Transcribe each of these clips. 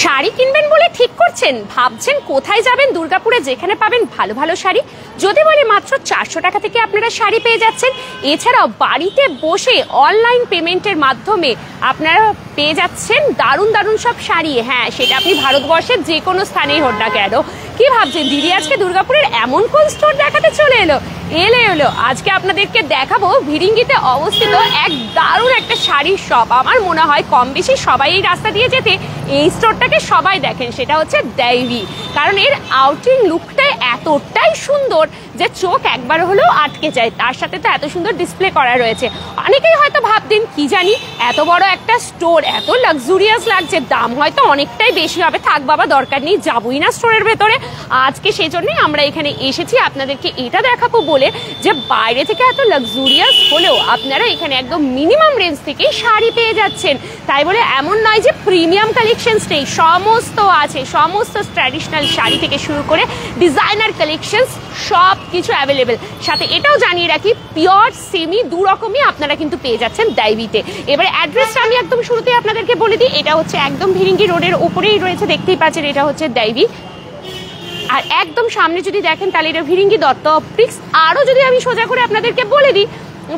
শাড়ি কিনবেন বলে ঠিক করছেন, ভাবছেন কোথায় যাবেন দুর্গাপুরে যেখানে পাবেন ভালো ভালো শাড়ি। যদি বলে মাত্র 400 টাকা থেকে আপনারা শাড়ি পেয়ে যাচ্ছেন। এছাড়াও বাড়িতে বসে অনলাইন পেমেন্টের মাধ্যমে আপনারা পেয়ে যাচ্ছেন দারুণ দারুণ সব শাড়ি। হ্যাঁ, সেটা আপনি ভারতবর্ষের যে কোনো স্থানেই হোক না কেন। কি ভাবছেন দিদি আজকে দুর্গাপুরের এমন কোন স্টোর দেখাতে চলে এলো? আজকে আপনাদেরকে দেখাবো ভিরিঙ্গিতে অবস্থিত এক দারুণ একটা শাড়ির শপ। আমার মনে হয় কম বেশি সবাই এই রাস্তা দিয়ে যেতে এই স্টোরটাকে সবাই দেখেন, সেটা হচ্ছে দেবী। কারণ এর আউটিং লুকটা এতটাই সুন্দর যে চোখ একবার হলেও আটকে যায়। তার সাথে তো এত সুন্দর ডিসপ্লে করা রয়েছে। অনেকেই হয়তো ভাবতেন কি জানি এত বড় একটা স্টোর এত লাক্সুরিয়াস লাগছে, দাম হয়তো অনেকটাই বেশি হবে, থাক বাবা দরকার নেই, যাবই না স্টোরের ভেতরে। আজকে সেই জন্যই আমরা এখানে এসেছি আপনাদেরকে এটা দেখাবো বলে যে বাইরে থেকে এত লাক্সুরিয়াস হলেও আপনারা এখানে একদম মিনিমাম রেঞ্জ থেকেই শাড়ি পেয়ে যাচ্ছেন। তাই বলে এমন নয় যে প্রিমিয়াম কালেকশনস নেই, সমস্ত আছে। সমস্ত ট্র্যাডিশনাল শাড়ি থেকে শুরু করে ডিজাইনার কালেকশনস সব কিছু অ্যাভেলেবেল। সাথে এটাও জানিয়ে রাখি পিওর সেমি দু রকমই আপনারা কিন্তু পেয়ে যাচ্ছেন ডাইভিতে। এবারে অ্যাড্রেসটা আমি একদম শুরুতে আপনাদেরকে বলে দিই, এটা হচ্ছে একদম ভিরিঙ্গি রোডের উপরেই রয়েছে, দেখতেই পাচ্ছেন এটা হচ্ছে ডাইভি। আর একদম সামনে যদি দেখেন তাহলে এটা ভিরিঙ্গি দত্ত অপটিক্স। আরও যদি আমি সোজা করে আপনাদেরকে বলে দিই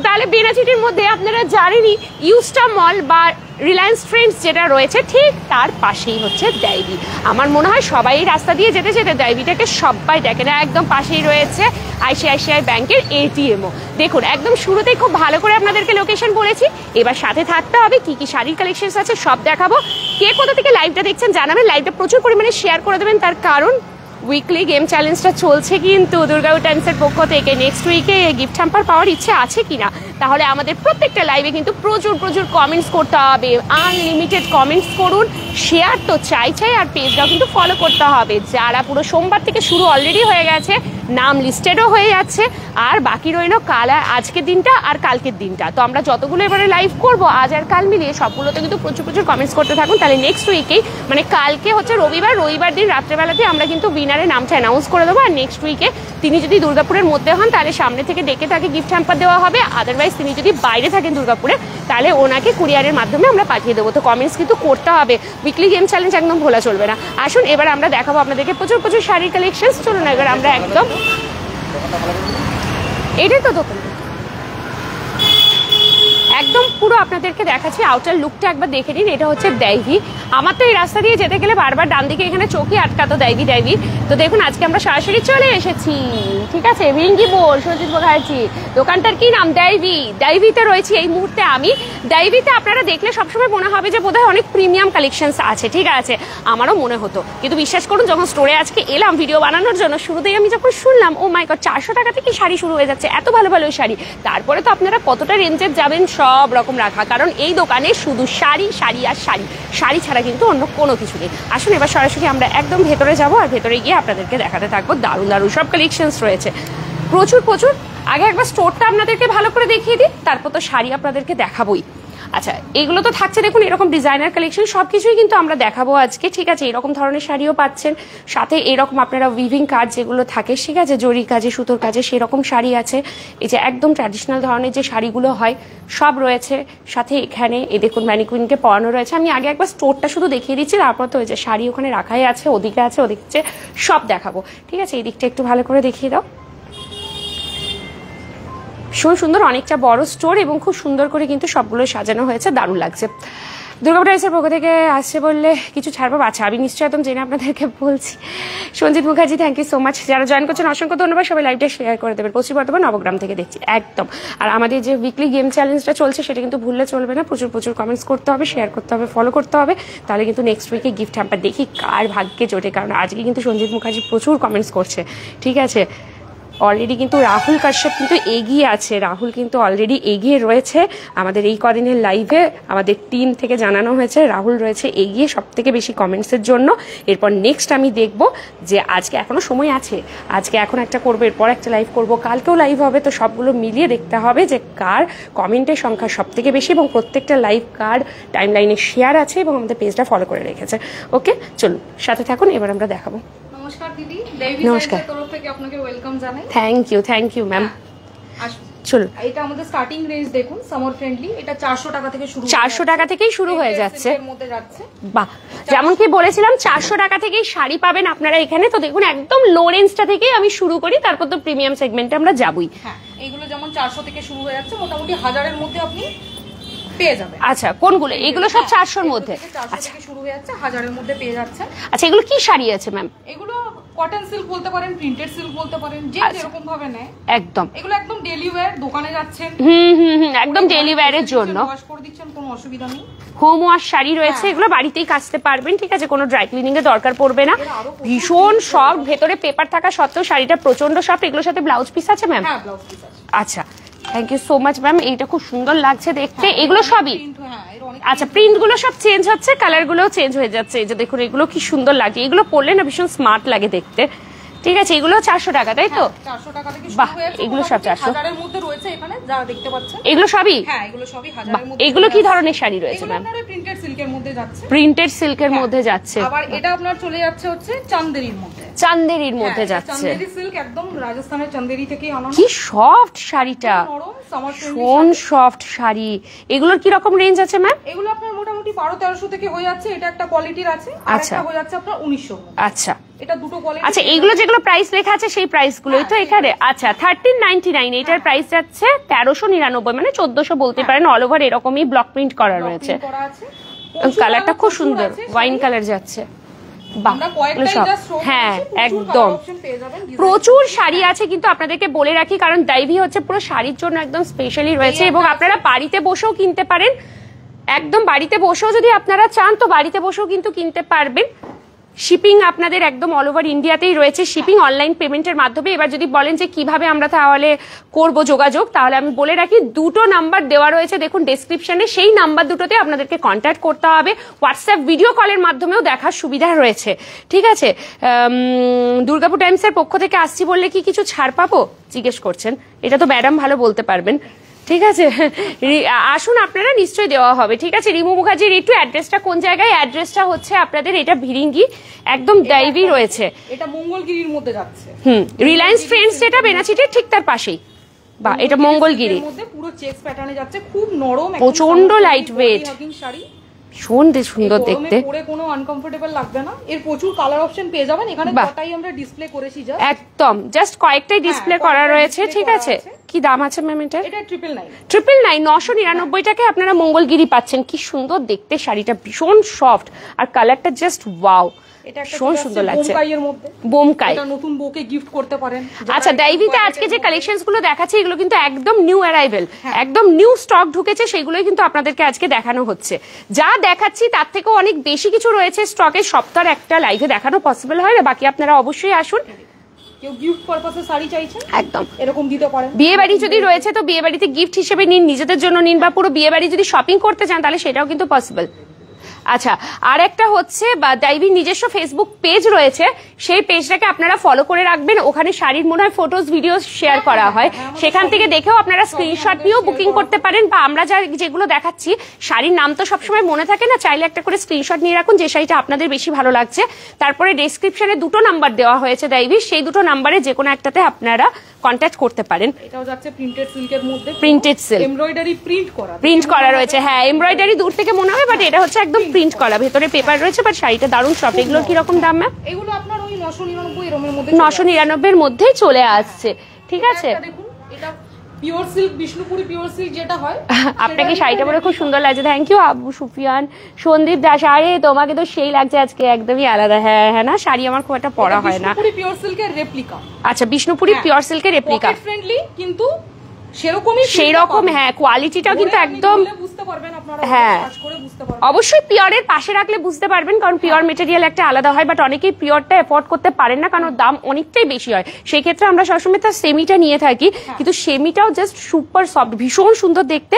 তাহলে বেনাচিটির মধ্যে আপনারা জানেনই ইউস্টা মল বা রিলায়েন্স ট্রেন্ডস যেটা রয়েছে ঠিক তার পাশেই হচ্ছে ডাইভি। আমার মনে হয় সবাই রাস্তা দিয়ে যেতে যেতে ডাইভিটাকে সবাই দেখেন। একদম পাশেই রয়েছে আইসিআইসিআই ব্যাংকের এটিএমও। দেখুন একদম শুরুতেই খুব ভালো করে আপনাদেরকে লোকেশন বলেছি। এবার সাথে থাকতে হবে, কি কি শাড়ির কালেকশন আছে সব দেখাবো। কে কোথা থেকে লাইভটা দেখছেন জানাবেন, লাইভটা প্রচুর পরিমাণে শেয়ার করে দেবেন। তার কারণ উইকলি গেম চ্যালেঞ্জটা চলছে কিন্তু দুর্গাপুর টাইমসের পক্ষ থেকে। নেক্সট উইকে গিফট হ্যাম্পার পাওয়ার ইচ্ছে আছে কিনা, তাহলে আমাদের প্রত্যেকটা লাইভে কিন্তু প্রচুর প্রচুর কমেন্টস করতে হবে। আনলিমিটেড কমেন্টস করুন, শেয়ার তো চাই, আর পেজটাও কিন্তু ফলো করতে হবে। যারা পুরো সোমবার থেকে শুরু অলরেডি হয়ে গেছে, নাম লিস্টেডও হয়ে যাচ্ছে, আর বাকি রইল কাল আজকের দিনটা আর কালকের দিনটা। তো আমরা যতগুলো এবারে লাইভ করব আজ আর কাল মিলিয়ে সবগুলোতে কিন্তু প্রচুর প্রচুর কমেন্টস করতে থাকুন। তাহলে নেক্সট উইকেই মানে কালকে হচ্ছে রবিবার দিন রাত্রেবেলাতে আমরা কিন্তু উইনারের নামটা অ্যানাউন্স করে দেবো। আর নেক্সট উইকে তিনি যদি দুর্গাপুরের মধ্যে হন তাহলে সামনে থেকে ডেকে তাকে গিফট হ্যাম্পার দেওয়া হবে। আদারওয়াইজ তিনি যদি বাইরে থাকেন দুর্গাপুরে তাহলে ওনাকে কুরিয়ারের মাধ্যমে আমরা পাঠিয়ে দেবো। তো কমেন্টস কিন্তু করতে হবে, উইকলি গেম চ্যালেঞ্জ একদম ভোলা চলবে না। আসুন এবার আমরা দেখাবো আপনাদেরকে প্রচুর প্রচুর শাড়ির কালেকশন। চলুন এবার আমরা একদম এটাই তো দোকান একদম পুরো আপনাদেরকে দেখাচ্ছি। আউটার লুকটা একবার দেখে নিন। এটা হচ্ছে ডাইভি। আমার তো এই রাস্তা দিয়ে যেতে গেলে বারবার ডান দিকে এখানে চোখে আটকাতো ডাইভি। তো দেখুন আজকে আমরা সরাসরি চলে এসেছি, ঠিক আছে, ভিরিঙ্গি বোর্ড সঞ্জিত মুখার্জি দোকানটার কি নাম ডাইভিতে রয়েছি এই মুহূর্তে আমি। ডাইভিতে আপনারা দেখলে সবসময় মনে হবে যে বোধহয় অনেক প্রিমিয়াম কালেকশনস আছে, ঠিক আছে, আমারও মনে হতো। কিন্তু বিশ্বাস করুন যখন স্টোরে আজকে এলাম ভিডিও বানানোর জন্য, শুরুতেই আমি যখন শুনলাম ও মাই গড 400 টাকা থেকে শাড়ি শুরু হয়ে যাচ্ছে, এত ভালো ভালো শাড়ি। তারপরে তো আপনারা কতটা রেঞ্জের যাবেন সব রকম রাখা, কারণ এই দোকানে শুধু শাড়ি আর শাড়ি ছাড়া কিন্তু অন্য কোনো কিছু নেই। আসুন এবার সরাসরি আমরা একদম ভেতরে যাব, আর ভেতরে গিয়ে আপনাদেরকে দেখাতে থাকবো দারুণ দারুণ সব কালেকশনস রয়েছে প্রচুর। আগে একবার স্টোরটা আপনাদেরকে ভালো করে দেখিয়ে দিই, তারপর তো শাড়ি আপনাদেরকে দেখাবোই। আচ্ছা, এগুলো তো থাকছে দেখুন এরকম ডিজাইনার কালেকশন, সবকিছুই কিন্তু আমরা দেখাবো আজকে, ঠিক আছে। এরকম ধরনের শাড়িও পাচ্ছেন, সাথে এরকম আপনারা উইভিং কাজ যেগুলো থাকে, ঠিক আছে, জরি কাজে সুতোর কাজে সেরকম শাড়ি আছে। এই যে একদম ট্র্যাডিশনাল ধরনের যে শাড়িগুলো হয় সব রয়েছে। সাথে এখানে এই দেখুন ম্যানিকুইনকে পরানো রয়েছে। আমি আগে একবার স্টোরটা শুধু দেখিয়ে দিচ্ছি, তারপর তো ওই যে শাড়ি ওখানে রাখাই আছে, ওদিকে আছে ওদিকে সব দেখাবো, ঠিক আছে। এই দিকটা একটু ভালো করে দেখিয়ে দাও। সুন্দর অনেকটা বড় স্টোর এবং খুব সুন্দর করে কিন্তু সবগুলো সাজানো হয়েছে, দারুণ লাগছে। দুর্গাপুর টাইমসের পক্ষ থেকে আসছে বললে কিছু ছাড়বো। আচ্ছা, আমি নিশ্চয়ই একদম জেনে আপনাদেরকে বলছি। Sanjit Mukherjee thank you so much, যারা জয়েন করছেন অসংখ্য ধন্যবাদ। সবাই লাইভটা শেয়ার করে দেবেন। পশ্চিম বর্ধমান নবগ্রাম থেকে দেখছি একদম। আর আমাদের যে উইকলি গেম চ্যালেঞ্জটা চলছে সেটা কিন্তু ভুললে চলবে না, প্রচুর কমেন্টস করতে হবে, শেয়ার করতে হবে, ফলো করতে হবে। তাহলে কিন্তু নেক্সট উইকে গিফট হ্যাম্পার দেখি কার ভাগ্যে জোটে, কারণ আজকে কিন্তু সঞ্জিত মুখার্জি প্রচুর কমেন্টস করছে, ঠিক আছে। অলরেডি কিন্তু রাহুল কাশ্যপ কিন্তু এগিয়ে আছে, রাহুল কিন্তু অলরেডি এগিয়ে রয়েছে। আমাদের এই কদিনের লাইভে আমাদের টিম থেকে জানানো হয়েছে রাহুল রয়েছে এগিয়ে সব থেকে বেশি কমেন্টসের জন্য। এরপর নেক্সট আমি দেখব যে আজকে এখনো সময় আছে, আজকে এখন একটা করবো, এরপর একটা লাইভ করব, কালকেও লাইভ হবে। তো সবগুলো মিলিয়ে দেখতে হবে যে কার কমেন্টের সংখ্যা সব থেকে বেশি এবং প্রত্যেকটা লাইভ কার টাইম লাইনে শেয়ার আছে এবং আমাদের পেজটা ফলো করে রেখেছে। ওকে, চলুন সাথে থাকুন, এবার আমরা দেখাবো। নমস্কার দিদি, দেবী তরফ থেকে আপনাকে ওয়েলকাম জানাই। Thank you ma'am. চলুন, এটা আমাদের স্টার্টিং রেঞ্জ দেখুন, সামার ফ্রেন্ডলি, এটা 400 টাকা থেকে শুরু, 400 টাকা থেকেই শুরু হয়ে যাচ্ছে। এর মধ্যে যাচ্ছে। বাহ, যেমন কি বলেছিলাম 400 টাকা থেকেই শাড়ি পাবেন আপনারা এখানে। তো দেখুন একদম লো রেঞ্জটা থেকেই আমি শুরু করি, তারপর তো প্রিমিয়াম সেগমেন্টে আমরা যাবই। হ্যাঁ, এইগুলো যেমন 400 থেকে শুরু হয়ে যাচ্ছে, মোটামুটি 1000 এর মধ্যে আপনি পেয়ে যাবেন। আচ্ছা, কোনগুলো? এগুলো সব 400 এর মধ্যে? 400 থেকে শুরু হয়ে যাচ্ছে, 1000 এর মধ্যে পেয়ে যাচ্ছে। আচ্ছা, এগুলো কি শাড়ি আছে ম্যাম? এগুলো কটন সিল্ক বলতে পারেন, প্রিন্টেড সিল্ক বলতে পারেন, যে যেরকম ভাবে নেয়। একদম এগুলো একদম ডেইলি ওয়্যার, দোকানে যাচ্ছেন একদম ডেইলি ওয়্যারের জন্য ওয়াশ করে দিচ্ছেন, কোনো অসুবিধা নেই। হোম ওয়াশ শাড়ি রয়েছে, এগুলো বাড়িতেই কাচতে পারবেন, ঠিক আছে, কোনো ড্রাই ক্লিনিং এর দরকার পড়বে না। ভীষণ সফট, ভেতরে পেপার থাকা সত্ত্বেও শাড়িটা প্রচন্ড সফট। এগুলোর সাথে ব্লাউজ পিস আছে ম্যাম? হ্যাঁ, ব্লাউজ পিস আছে। আচ্ছা, thank you so much ma'am, এইটা খুব সুন্দর লাগছে দেখতে। এগুলো সবই আচ্ছা, প্রিন্ট গুলো সব চেঞ্জ হচ্ছে, কালার গুলো চেঞ্জ হয়ে যাচ্ছে। এই যে দেখুন, এগুলো কি সুন্দর লাগে, এগুলো পরলে না ভীষণ স্মার্ট লাগে দেখতে। ঠিক আছে, এগুলো 400 টাকা, তাই তো? 400 টাকা থেকে শুরু বাহ, হয়ে যাচ্ছে। এগুলো সব 400 1000 এর মধ্যে রয়েছে এখানে, যারা দেখতে পাচ্ছেন। এগুলো সবই? হ্যাঁ, এগুলো সবই 1000 এর মধ্যে। এগুলো কি ধরনের শাড়ি রয়েছে ম্যাম? এগুলো প্রিন্টেড সিল্কের মধ্যে যাচ্ছে। প্রিন্টেড সিল্কের মধ্যে যাচ্ছে। আবার এটা আপনার চলে যাচ্ছে হচ্ছে চান্দেরির মধ্যে। চান্দেরির মধ্যে যাচ্ছে। চান্দেরি সিল্ক, একদম রাজস্থানের চান্দেরি থেকে আনা। কি সফট শাড়িটা, নরম, সামার ভীষণ সফট শাড়ি। এগুলোর কি রকম রেঞ্জ আছে ম্যাম? এগুলো আপনার মোটামুটি 1200-1300 থেকে হয়ে যাচ্ছে। এটা একটা কোয়ালিটির আছে, আর একটা হয়ে যাচ্ছে আপনার 1900। আচ্ছা, এটা দুটো কোয়ালিটি। আচ্ছা, এইগুলো যেগুলো প্রাইস লেখা আছে সেই প্রাইস গুলোই তো এখানে? আচ্ছা, 1399, এটার প্রাইস যাচ্ছে 1399, মানে 1400 বলতে পারেন। অল ওভার এরকমই ব্লক প্রিন্ট করা রয়েছে। কালারটা খুব সুন্দর, ওয়াইন কালার যাচ্ছে। হ্যাঁ, একদম প্রচুর শাড়ি আছে। কিন্তু আপনাদেরকে বলে রাখি, কারণ দাইভি হচ্ছে পুরো শাড়ির জন্য একদম স্পেশালি রয়েছে, এবং আপনারা বাড়িতে বসেও কিনতে পারেন। একদম বাড়িতে বসেও যদি আপনারা চান তো বাড়িতে বসেও কিন্তু কিনতে পারবেন। শিপিং আপনাদের একদম অল ওভার ইন্ডিয়াতেই রয়েছে, শিপিং অনলাইন পেমেন্টের মাধ্যমে। এবার যদি বলেন যে কিভাবে আমরা তাহলে করব যোগাযোগ, তাহলে আমি বলে রাখি, দুটো নাম্বার দেওয়া রয়েছে দেখুন ডেসক্রিপশনে, সেই নাম্বার দুটোতে আপনাদেরকে কন্ট্যাক্ট করতে হবে। হোয়াটসঅ্যাপ ভিডিও কলের মাধ্যমেও দেখার সুবিধা রয়েছে, ঠিক আছে। দুর্গাপুর টাইমসের পক্ষ থেকে আসছি বললে কি কিছু ছাড় পাবো জিজ্ঞেস করছেন? এটা তো ম্যাডাম ভালো বলতে পারবেন, ঠিক আছে। আসুন, আপনারা নিশ্চয়ই দেওয়া হবে, ঠিক আছে। রিমু মুখার্জির একটু অ্যাড্রেসটা কোন জায়গায়? অ্যাড্রেসটা হচ্ছে আপনাদের এটা ভিরিঙ্গি, একদম দাইভি রয়েছে। এটা মঙ্গলগিরির মধ্যে যাচ্ছে। রিলায়েন্স ট্রেন্ডস যেটা বেনাচিটির ঠিক তার পাশেই। বা এটা মঙ্গলগিরি, পুরো চেকস প্যাটার্নে যাচ্ছে, খুব নরম, প্রচন্ড লাইট ওয়েট, শাড়ি ভীষণ সুন্দর দেখতে। পরে কোনো আনকমফোর্টেবল লাগবে না। এর প্রচুর কালার অপশন পেয়ে যাবেন এখানে, কটাই আমরা ডিসপ্লে করেছি, একদম জাস্ট কয়েকটাই ডিসপ্লে করা রয়েছে, ঠিক আছে। কি দাম আছে ম্যাম এটা? এটা 999, 999 টাকায় আপনারা মঙ্গলগিরি পাচ্ছেন। কি সুন্দর দেখতে শাড়িটা, ভীষণ সফট, আর কালারটা জাস্ট ওয়াও, ভীষণ সুন্দর লাগছে। বোমকাই, এটা নতুন বউকে গিফট করতে পারেন। আচ্ছা, দাইভিতে আজকে যে কালেকশনস গুলো দেখাচ্ছে এগুলো কিন্তু একদম নিউ অ্যারাইভেল, একদম নিউ স্টক ঢুকেছে, সেগুলোই কিন্তু আপনাদেরকে আজকে দেখানো হচ্ছে। যা দেখাচ্ছি তার থেকেও অনেক বেশি কিছু রয়েছে স্টকে, সপ্তাহের একটা লাইভে দেখানো পসিবল হয় না। বাকি আপনারা অবশ্যই আসুন। কেউ গিফট পারপাসে শাড়ি চাইছেন, একদম এরকম দিতে পারেন। বিয়ে বাড়ি যদি রয়েছে তো বিয়ে বাড়িতে গিফট হিসেবে নিন, নিজেদের জন্য নিন, বা পুরো বিয়ে বাড়ি যদি শপিং করতে চান তাহলে সেটাও কিন্তু পসিবল। আচ্ছা, আর একটা হচ্ছে দাইভির নিজস্ব ফেসবুক পেজ রয়েছে, সেই পেজটাকে আপনারা ফলো করে রাখবেন। ওখানে শাড়ির মনে হয় ফটোজ ভিডিও শেয়ার করা হয়, সেখান থেকে দেখেও আপনারা স্ক্রিনশট নিয়েও বুকিং করতে পারেন। বা আমরা যেগুলো দেখাচ্ছি শাড়ির নাম তো সবসময় মনে থাকে না, চাইলে একটা করে স্ক্রিনশট নিয়ে রাখুন যে শাড়িটা আপনাদের বেশি ভালো লাগছে। তারপরে ডেসক্রিপশনে দুটো নাম্বার দেওয়া হয়েছে দাইভির, সেই দুটো নাম্বারে যে কোনো একটাতে আপনারা কন্ট্যাক্ট করতে পারেন। এটাও যাচ্ছে প্রিন্টেড সিল্কের মধ্যে, প্রিন্টেড সিল্ক, এমব্রয়ডারি প্রিন্ট করা রয়েছে। হ্যাঁ, এমব্রয়ডারি দূর থেকে মনে হবে, বাট এটা হচ্ছে একদম প্রিন্ট করা, ভেতরে পেপার রয়েছে, বাট শাড়িটা দারুণ সফট। এগুলোর কি রকম দাম ম্যাম? এগুলো আপনার ওই 999 এর মধ্যে, 999 এর মধ্যেই চলে আসছে, ঠিক আছে। দেখুন, এটা pure silk, Bishnupuri pure silk যেটা হয়। আপনাকে শাড়িটা পরে খুব সুন্দর লাগছে, থ্যাংক ইউ আবু সুফিয়ান। সন্দীপ দাস, আরে তোমাকে তো সেই লাগছে আজকে, একদমই আলাদা। হ্যাঁ হ্যাঁ, না শাড়ি আমার খুব একটা পরা হয় না। বিষ্ণুপুরি পিওর সিল্কের রেপ্লিকা। আচ্ছা, বিষ্ণুপুরি পিওর সিল্কের রেপ্লিকা, পকেট ফ্রেন্ডলি, কিন্তু সেরকমই সেই রকম। হ্যাঁ, কোয়ালিটিটাও কিন্তু একদম বুঝতে পারবেন আপনারা, হ্যাঁ কাজ করে বুঝতে পারবেন। অবশ্যই পিওরের পাশে রাখলে বুঝতে পারবেন, কারণ পিওর মেটেরিয়াল একটা আলাদা হয়, বাট অনেকেই পিওরটা এফোর্ড করতে পারেন না, কারণ দাম অনেকটাই বেশি হয়। সেই ক্ষেত্রে আমরা সবসময় তার সেমিটা নিয়ে থাকি, কিন্তু সেমিটাও জাস্ট সুপার সফট, ভীষণ সুন্দর দেখতে।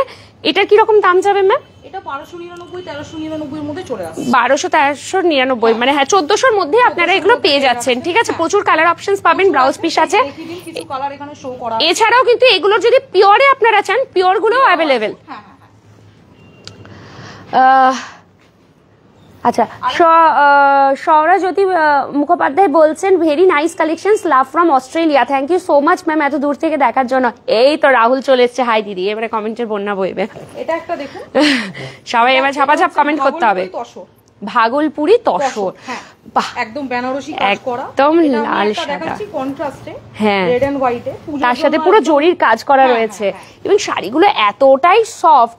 এটার কিরকম দাম যাবে ম্যাম? এটা 1299, 1399 এর মধ্যে চলে আসছে। 1200-1399, মানে হ্যাঁ 1400-র মধ্যে আপনারা এগুলো পেয়ে যাচ্ছেন, ঠিক আছে। প্রচুর কালার অপশনস পাবেন, ব্লাউজ পিস আছে। এছাড়াও কিন্তু এগুলো যদি পিওরে আপনারা চান, পিওর গুলো অ্যাভেলেবেল। আচ্ছা, সৌরজ্যোতি মুখোপাধ্যায় বলছেন very nice collections, love from Australia. Thank you so much ma'am এত দূর থেকে দেখার জন্য। এই তো রাহুল চলে এসছে, হাই দিদি। এবারে কমেন্টের বন্যা বইবে। এটা একটা দেখুন, সবাই এবার ঝাপাঝাপ কমেন্ট করতে হবে। ভাগলপুরি তসর, একদম বেনারসি কাজ করা, একদম লাল সাদা কন্ট্রাস্টে, হ্যাঁ রেড এন্ড হোয়াইটে, তার সাথে পুরো জরির কাজ করা রয়েছে এবং শাড়িগুলো এতটাই সফট,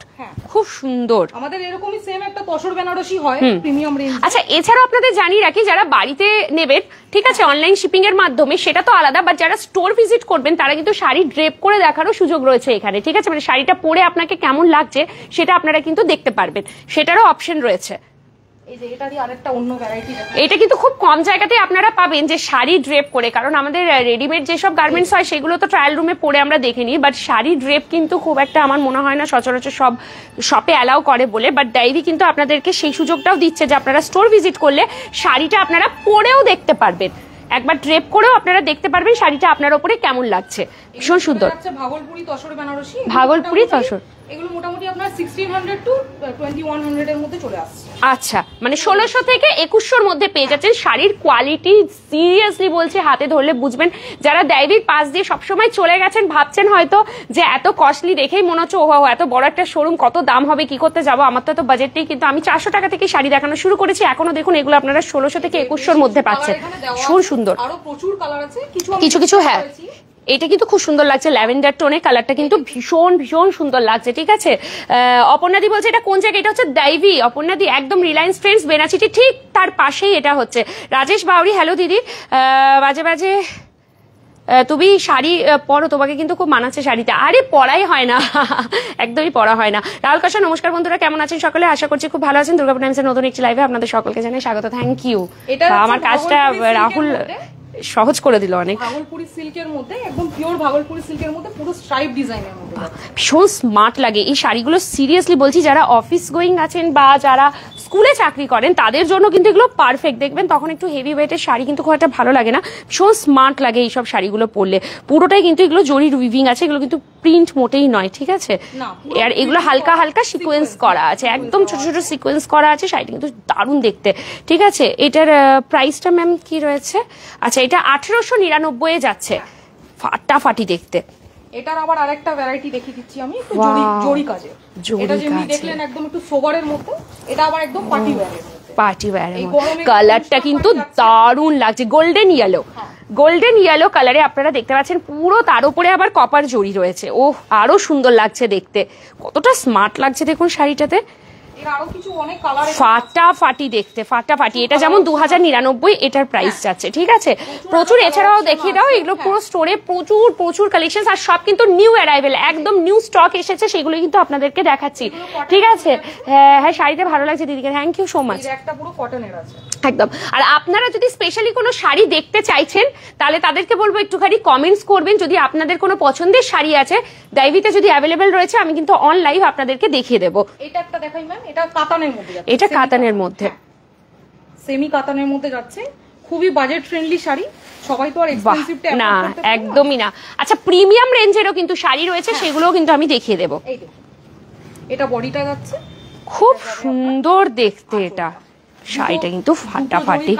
খুব সুন্দর। আমাদের এরকমই সেম একটা তসর বেনারসি হয় প্রিমিয়াম রেঞ্জ। আচ্ছা, এছাড়াও আপনাদের জানিয়ে রাখি, যারা বাড়িতে নেবেন ঠিক আছে অনলাইন শিপিং এর মাধ্যমে, সেটা তো আলাদা, বাট যারা স্টোর ভিজিট করবেন তারা কিন্তু শাড়ি ড্রেপ করে দেখারও সুযোগ রয়েছে এখানে, ঠিক আছে? মানে শাড়িটা পরে আপনাকে কেমন লাগছে সেটা আপনারা কিন্তু দেখতে পারবেন, সেটারও অপশন রয়েছে। এটা কিন্তু খুব কম জায়গাতে আপনারা পাবেন যে শাড়ি ড্রেপ করে, কারণ আমাদের রেডিমেড যেসব গার্মেন্টস হয় সেগুলো তো ট্রায়াল রুমে পরে আমরা দেখে নিই, বাট শাড়ি ড্রেপ কিন্তু খুব একটা আমার মনে হয় না সচরাচর সব শপে অ্যালাউ করে বলে। বাট ডায়েরি কিন্তু আপনাদেরকে সেই সুযোগটাও দিচ্ছে যে আপনারা স্টোর ভিজিট করলে শাড়িটা আপনারা পরেও দেখতে পারবেন, একবার ড্রেপ করেও আপনারা দেখতে পারবেন শাড়িটা আপনার উপরে কেমন লাগছে। ভীষণ সুন্দর। ভাগলপুরি তসর বেনারসি, ভাগলপুরি তসর এগুলো মোটামুটি আপনার 1600 টু 2100 এর মধ্যে চলে আসছে। আচ্ছা, মানে 1600 থেকে 2100 মধ্যে পেয়ে যাচ্ছেন। শাড়ির কোয়ালিটি সিরিয়াসলি বলছে, হাতে ধরলে বুঝবেন। যারা ডায়েরির পাশ দিয়ে সবসময় চলে গেছেন, ভাবছেন হয়তো যে এত কস্টলি দেখেই মনে হচ্ছে ওহো এত বড় একটা শোরুম, কত দাম হবে, কি করতে যাবো, আমার তো এত বাজেট নেই, কিন্তু আমি 400 টাকা থেকে শাড়ি দেখানো শুরু করেছি। এখনো দেখুন এগুলো আপনারা 1600 থেকে 2100 মধ্যে পাচ্ছেন। ভীষণ সুন্দর, আরো প্রচুর কালার আছে, কিছু হ্যাঁ। এটা কিন্তু খুব সুন্দর লাগছে, ল্যাভেন্ডার টোনে কালারটা কিন্তু ভীষণ ভীষণ সুন্দর লাগছে, ঠিক আছে? অপর্ণাদি বলছে এটা কোন জায়গায়? এটা হচ্ছে ডাইভি। অপর্ণাদি একদম রিলায়েন্স ট্রেন্ডস বেনাচিটি ঠিক তার পাশেই এটা হচ্ছে। রাজেশ বাউরি, হ্যালো দিদি। বাজে বাজে তুমি শাড়ি পরো, তোমাকে কিন্তু খুব মানাচ্ছে শাড়িটা। আরে পরাই হয় না, একদমই পরা হয় না। রাহুল কাশা, নমস্কার বন্ধুরা, কেমন আছেন সকলে? আশা করছি খুব ভালো আছেন। দুর্গাপুর টাইমসের নতুন একটি লাইভে আপনাদের সকলকে জানাই স্বাগত। Thank you. আমার কাজটা রাহুল সহজ করে দিল অনেক। ভাগলপুরি সিল্কের মধ্যে, একদম পিওর ভাগলপুরি সিল্কের মধ্যে, পুরো স্ট্রাইপ ডিজাইনের মধ্যে, ভীষণ স্মার্ট লাগে এই শাড়িগুলো। সিরিয়াসলি বলছি, যারা অফিস গোয়িং আছেন বা যারা স্কুলে চাকরি করেন তাদের জন্য কিন্তু এগুলো পারফেক্ট। দেখবেন তখন একটু হেভি ওয়েটের শাড়ি কিন্তু খুব একটা ভালো লাগে না, ভীষণ স্মার্ট লাগে এইসব শাড়িগুলো পরলে। পুরোটাই কিন্তু এগুলো জরির উইভিং আছে, এগুলো কিন্তু প্রিন্ট মোটেই নয়, ঠিক আছে? আর এগুলো হালকা হালকা সিকোয়েন্স করা আছে, একদম ছোট ছোট সিকোয়েন্স করা আছে। শাড়িটা কিন্তু দারুণ দেখতে, ঠিক আছে? এটার প্রাইসটা ম্যাম কি রয়েছে? আচ্ছা, এটা 1899 এ যাচ্ছে, ফাটাফাটি দেখতে। এটার আবার আরেকটা ভ্যারাইটি দেখিয়ে দিচ্ছি আমি, একটু জরি কাজে। এটা যেমনি দেখলেন একদম একটু সোবারের মধ্যে, এটা আবার একদম পার্টি ওয়্যারের মধ্যে। পার্টি ওয়্যারের মধ্যে কালারটা কিন্তু দারুণ লাগছে, গোল্ডেন ইয়েলো। গোল্ডেন ইয়েলো কালারে আপনারা দেখতে পাচ্ছেন পুরো, তার উপরে আবার কপার জরি রয়েছে। ও আরো সুন্দর লাগছে দেখতে, কতটা স্মার্ট লাগছে দেখুন শাড়িটাতে। ফাটাফাটি দেখতে, ফাটাফাটি। এটা যেমন 2099 এটার প্রাইস যাচ্ছে, ঠিক আছে? প্রচুর। এছাড়াও দেখিয়ে দাও, এগুলো পুরো স্টোরে প্রচুর প্রচুর কালেকশন, আর সব কিন্তু নিউ অ্যারাইভেল, একদম নিউ স্টক এসেছে, সেগুলো কিন্তু আপনাদেরকে দেখাচ্ছি, ঠিক আছে? হ্যাঁ, শাড়িতে ভালো লাগছে দিদিকে, থ্যাংক ইউ সো মাচ। একটা পুরো কটনের আছে একদম। আর আপনারা যদি স্পেশালি কোনো শাড়ি দেখতে চাইছেন তাহলে তাদেরকে বলবো একটুখানি কমেন্টস করবেন। যদি আপনাদের কোনো পছন্দের শাড়ি আছে ডাইভিতে যদি অ্যাভেলেবেল রয়েছে, আমি কিন্তু অন লাইভ আপনাদেরকে দেখিয়ে দেবো। এটা একটা দেখাই ম্যাম, এটা কাতানের মধ্যে যাচ্ছে। এটা কাতানের মধ্যে, সেমি কাতানের মধ্যে যাচ্ছে, খুবই বাজেট ফ্রেন্ডলি শাড়ি। সবাই তো আর এক্সপেন্সিভটা না, একদমই না। আচ্ছা, প্রিমিয়াম রেঞ্জেরও কিন্তু শাড়ি রয়েছে, সেগুলোও কিন্তু আমি দেখিয়ে দেবো। এটা বডিটা যাচ্ছে, খুব সুন্দর দেখতে এটা। শাড়িটা কিন্তু ফাটাফাটি,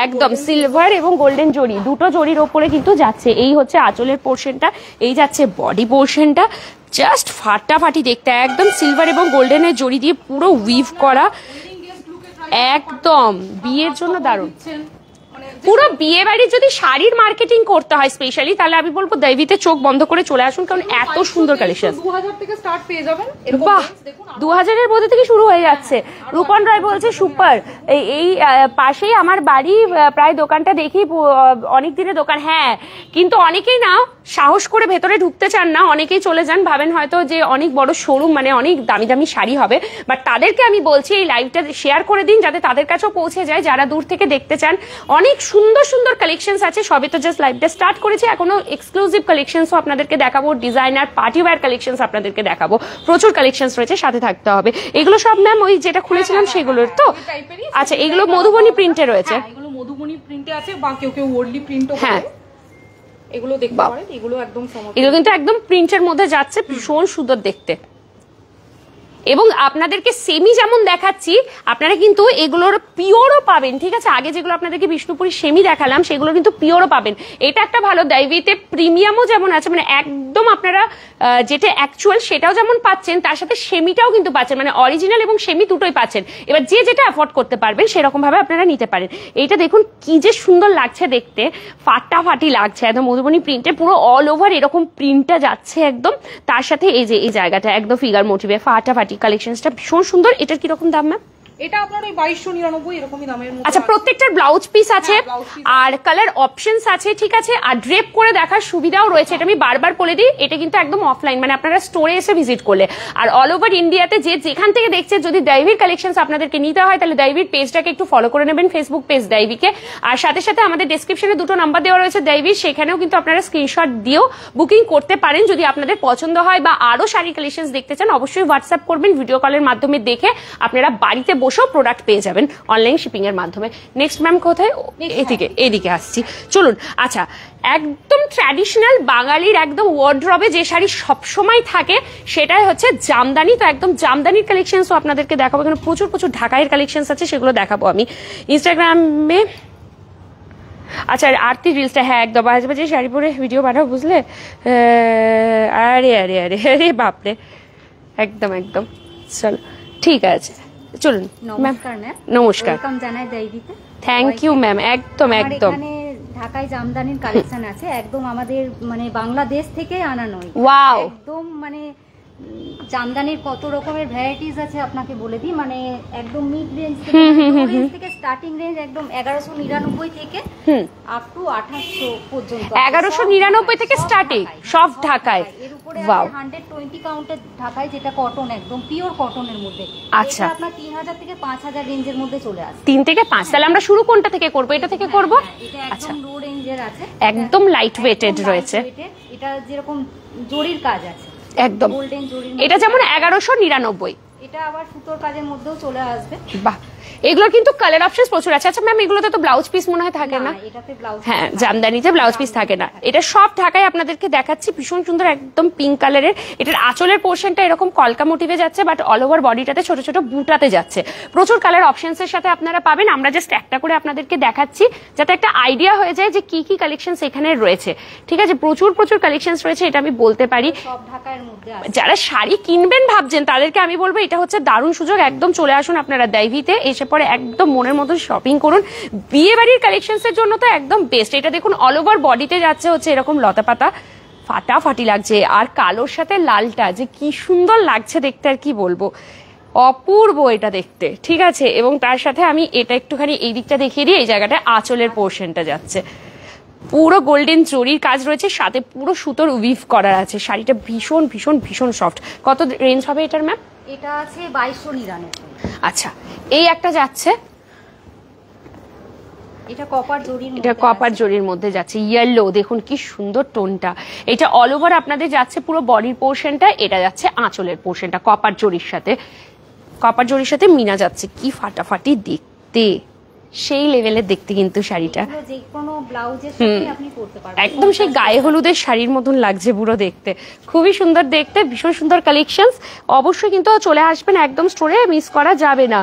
একদম সিলভার এবং গোল্ডেন জরি, দুটো জরির ওপরে কিন্তু যাচ্ছে। এই হচ্ছে আঁচলের পোর্শনটা, এই যাচ্ছে বডি পোর্শনটা, জাস্ট ফাটাফাটি দেখতে, একদম সিলভার এবং গোল্ডেনের জরি দিয়ে পুরো উইভ করা, একদম বিয়ের জন্য দারুণ। পুরো বিয়ে বাড়ির যদি শাড়ির মার্কেটিং করতে হয় স্পেশালি, তাহলে আমি বলবো ডাইভিতে চোখ বন্ধ করে চলে আসুন, কারণ এত সুন্দর কালেকশন। 2000 থেকে স্টার্ট পেয়ে যাবেন। বাহ, 2000 এর মধ্যে থেকে শুরু হয়ে যাচ্ছে। রূপন রায় বলছে সুপার। এই পাশেই আমার বাড়ি, প্রায় দোকানটা দেখি অনেক দিনের দোকান। হ্যাঁ, কিন্তু অনেকেই না সাহস করে ভেতরে ঢুকতে চান না, অনেকেই চলে যান, ভাবেন হয়তো যে অনেক বড় শোরুম, মানে অনেক দামি দামি শাড়ি হবে। বাট তাদেরকে আমি বলছি এই লাইভটা শেয়ার করে দিন, যাতে তাদের কাছেও পৌঁছে যায় যারা দূর থেকে দেখতে চান। অনেক সুন্দর সুন্দর কালেকশনস আছে, সবে তো জাস্ট লাইভটা স্টার্ট করেছি, এখনো এক্সক্লুসিভ কালেকশনসও আপনাদেরকে দেখাবো, ডিজাইনার পার্টি ওয়্যার কালেকশনস আপনাদেরকে দেখাবো, প্রচুর কালেকশনস রয়েছে, সাথে থাকতে হবে। এগুলো সব ম্যাম ওই যেটা খুলেছিলাম সেগুলোর তো? আচ্ছা, এগুলো মধুবনী প্রিন্টে রয়েছে, এগুলো মধুবনী প্রিন্টে আছে, বা কেউ কেউ ওয়ার্ডলি প্রিন্টও করে। হ্যাঁ, এগুলো দেখতে পারেন, এগুলো একদম এগুলো কিন্তু একদম প্রিন্টের মধ্যে যাচ্ছে, ভীষণ সুন্দর দেখতে। এবং আপনাদেরকে সেমি যেমন দেখাচ্ছি, আপনারা কিন্তু এগুলোর পিওরও পাবেন, ঠিক আছে? আগে যেগুলো আপনাদেরকে বিষ্ণুপুরি সেমি দেখালাম সেগুলো কিন্তু পিওরও পাবেন। এটা একটা ভালো, দৈবিতে প্রিমিয়ামও যেমন আছে, মানে একদম আপনারা যেটা অ্যাকচুয়াল সেটাও যেমন পাচ্ছেন, তার সাথে সেমিটাও কিন্তু পাচ্ছেন, মানে অরিজিনাল এবং সেমি দুটোই পাচ্ছেন। এবার যে যেটা অ্যাফোর্ড করতে পারবেন সেরকম ভাবে আপনারা নিতে পারেন। এইটা দেখুন কি যে সুন্দর লাগছে দেখতে, ফাটাফাটি লাগছে, একদম মধুবনী প্রিন্টে পুরো অল ওভার এরকম প্রিন্টটা যাচ্ছে একদম। তার সাথে এই যে এই জায়গাটা একদম ফিগার মোটিভে ফাটাফাটি, কালেকশনটা ভীষণ সুন্দর। এটার কিরকম দাম ম্যাম? এটা আপনার ওই 2299 এরকমই দামের মধ্যে। আচ্ছা, প্রত্যেকটার ব্লাউজ পিস আছে আর কালার অপশনস আছে, ঠিক আছে? আর ড্রেপ করে দেখার সুবিধাও রয়েছে। এটা আমি বারবার বলে দিই, এটা কিন্তু একদম অফলাইন, মানে আপনারা স্টোরে এসে ভিজিট করলে। আর অল ওভার ইন্ডিয়াতে যে যেখান থেকে দেখছে, যদি দৈবির কালেকশনস আপনাদেরকে নিতে হয় তাহলে দৈবির পেজটাকে একটু ফলো করে নেবেন, ফেসবুক পেজ দৈবিকে। আর সাথে সাথে আমাদের ডেসক্রিপশনে দুটো নাম্বার দেওয়া রয়েছে দৈবির, সেখানেও কিন্তু আপনারা স্ক্রিনশট দিয়েও বুকিং করতে পারেন। যদি আপনাদের পছন্দ হয় বা আরো শাড়ি কালেকশনস দেখতে চান, অবশ্যই হোয়াটসঅ্যাপ করবেন, ভিডিও কলের মাধ্যমে দেখে আপনারা বাড়িতে বসেও প্রোডাক্ট পেয়ে যাবেন অনলাইন শিপিং এর মাধ্যমে। নেক্সট ম্যাম কোথায়? এদিকে আসছি, চলুন। আচ্ছা, একদম ট্র্যাডিশনাল বাঙালির একদম ওয়ার্ড্রবে যে শাড়ি সবসময় থাকে সেটাই হচ্ছে জামদানি। তো একদম জামদানির কালেকশনসও আপনাদেরকে দেখাবো। এখানে প্রচুর প্রচুর ঢাকাইয়ের কালেকশনস আছে, সেগুলো দেখাবো আমি ইনস্টাগ্রামে। আচ্ছা, আরতি রিলসটা, হ্যাঁ একদম বাজে বাজে শাড়ি পরে ভিডিও বানাও, বুঝলে? আরে আরে আরে আরে বাপরে, একদম একদম। চলো ঠিক আছে, চলুন। নমস্কার ম্যাম। নমস্কার, ওয়েলকাম জানাই দৈবিতে। Thank you ma'am. একদম একদম এখানে ঢাকায় জামদানির কালেকশন আছে, একদম আমাদের মানে বাংলাদেশ থেকে আনা নয়। ওয়াও, একদম মানে জামদানির কত রকমের ভ্যারাইটিস আছে আপনাকে বলে দিই। মানে একদম মিড রেঞ্জ থেকে স্টার্টিং রেঞ্জ একদম 1199 থেকে আপ টু 2800 পর্যন্ত। 1199 থেকে স্টার্টিং, সব ঢাকায়। এর উপরে আছে 120 কাউন্টের ঢাকায়, যেটা কটন, একদম পিওর কটনের মধ্যে। আচ্ছা, এটা আপনার 3000 থেকে 5000 রেঞ্জের মধ্যে চলে আসে। 3 থেকে 5। তাহলে আমরা শুরু কোনটা থেকে করব? এটা থেকে করব। এটা একদম লো রেঞ্জের আছে, একদম লাইট ওয়েটেড রয়েছে। এটা যেরকম জরির কাজ আছে, একদম গোল্ডেন জরির। এটা যেমন 1199, এটা আবার সুতোর কাজের মধ্যেও চলে আসবে। বাহ, এগুলোর কিন্তু কালার অপশনস প্রচুর আছে। আচ্ছা ম্যাম, এগুলোতে তো ব্লাউজ পিস মনে হয় থাকে না? এটাতে ব্লাউজ, হ্যাঁ, জামদানিতে ব্লাউজ পিস থাকে না। এটা সব ঢাকায় আপনাদেরকে দেখাচ্ছি, ভীষণ সুন্দর একদম পিঙ্ক কালারের। এটার আঁচলের পোর্শনটা এরকম কলকা মোটিভে যাচ্ছে, বাট অল ওভার বডিটাতে ছোট ছোট বুটাতে যাচ্ছে। প্রচুর কালার অপশনস এর সাথে আপনারা পাবেন। আমরা জাস্ট একটা করে আপনাদেরকে দেখাচ্ছি যাতে একটা আইডিয়া হয়ে যায় যে কি কি কালেকশনস এখানে রয়েছে, ঠিক আছে? প্রচুর প্রচুর কালেকশনস রয়েছে, এটা আমি বলতে পারি। সব ঢাকার মধ্যে আছে। যারা শাড়ি কিনবেন ভাবছেন তাদেরকে আমি বলবো এটা হচ্ছে দারুণ সুযোগ। একদম চলে আসুন আপনারা দৈবিতে, এসে পরে একদম মনের মতো শপিং করুন। বিয়ে বাড়ির কালেকশনস এর জন্য তো একদম বেস্ট। এটা দেখুন অল ওভার বডিতে যাচ্ছে হচ্ছে এরকম লতা পাতা, ফাটাফাটি লাগছে। আর কালোর সাথে লালটা যে কি সুন্দর লাগছে দেখতে, আর কি বলবো, অপূর্ব এটা দেখতে, ঠিক আছে? এবং তার সাথে আমি এটা একটুখানি এই দিকটা দেখিয়ে দিই। এই জায়গাটা আঁচলের পোর্শনটা যাচ্ছে, পুরো গোল্ডেন জরির কাজ রয়েছে, সাথে পুরো সুতোর উইভ করার আছে। শাড়িটা ভীষণ ভীষণ ভীষণ সফট। কত রেঞ্জ হবে এটার ম্যাম? এটা আছে 2299। আচ্ছা, এই একটা যাচ্ছে, এটা কপার জরির মধ্যে, এটা কপার জরির মধ্যে যাচ্ছে, ইয়েলো, দেখুন কি সুন্দর টোনটা। এটা অল ওভার আপনাদের যাচ্ছে পুরো বডির পোর্শনটা, এটা যাচ্ছে আঁচলের পোর্শনটা কপার জরির সাথে। কপার জরির সাথে মিনা যাচ্ছে, কি ফাটাফাটি দেখতে, সেই লেভেলের দেখতে কিন্তু শাড়িটা। যে কোনো ব্লাউজের সাথে আপনি পরতে পারবেন, একদম সেই গায়ে হলুদের শাড়ির মতন লাগছে পুরো দেখতে, খুবই সুন্দর দেখতে, ভীষণ সুন্দর কালেকশনস। অবশ্যই কিন্তু চলে আসবেন একদম স্টোরে, মিস করা যাবে না।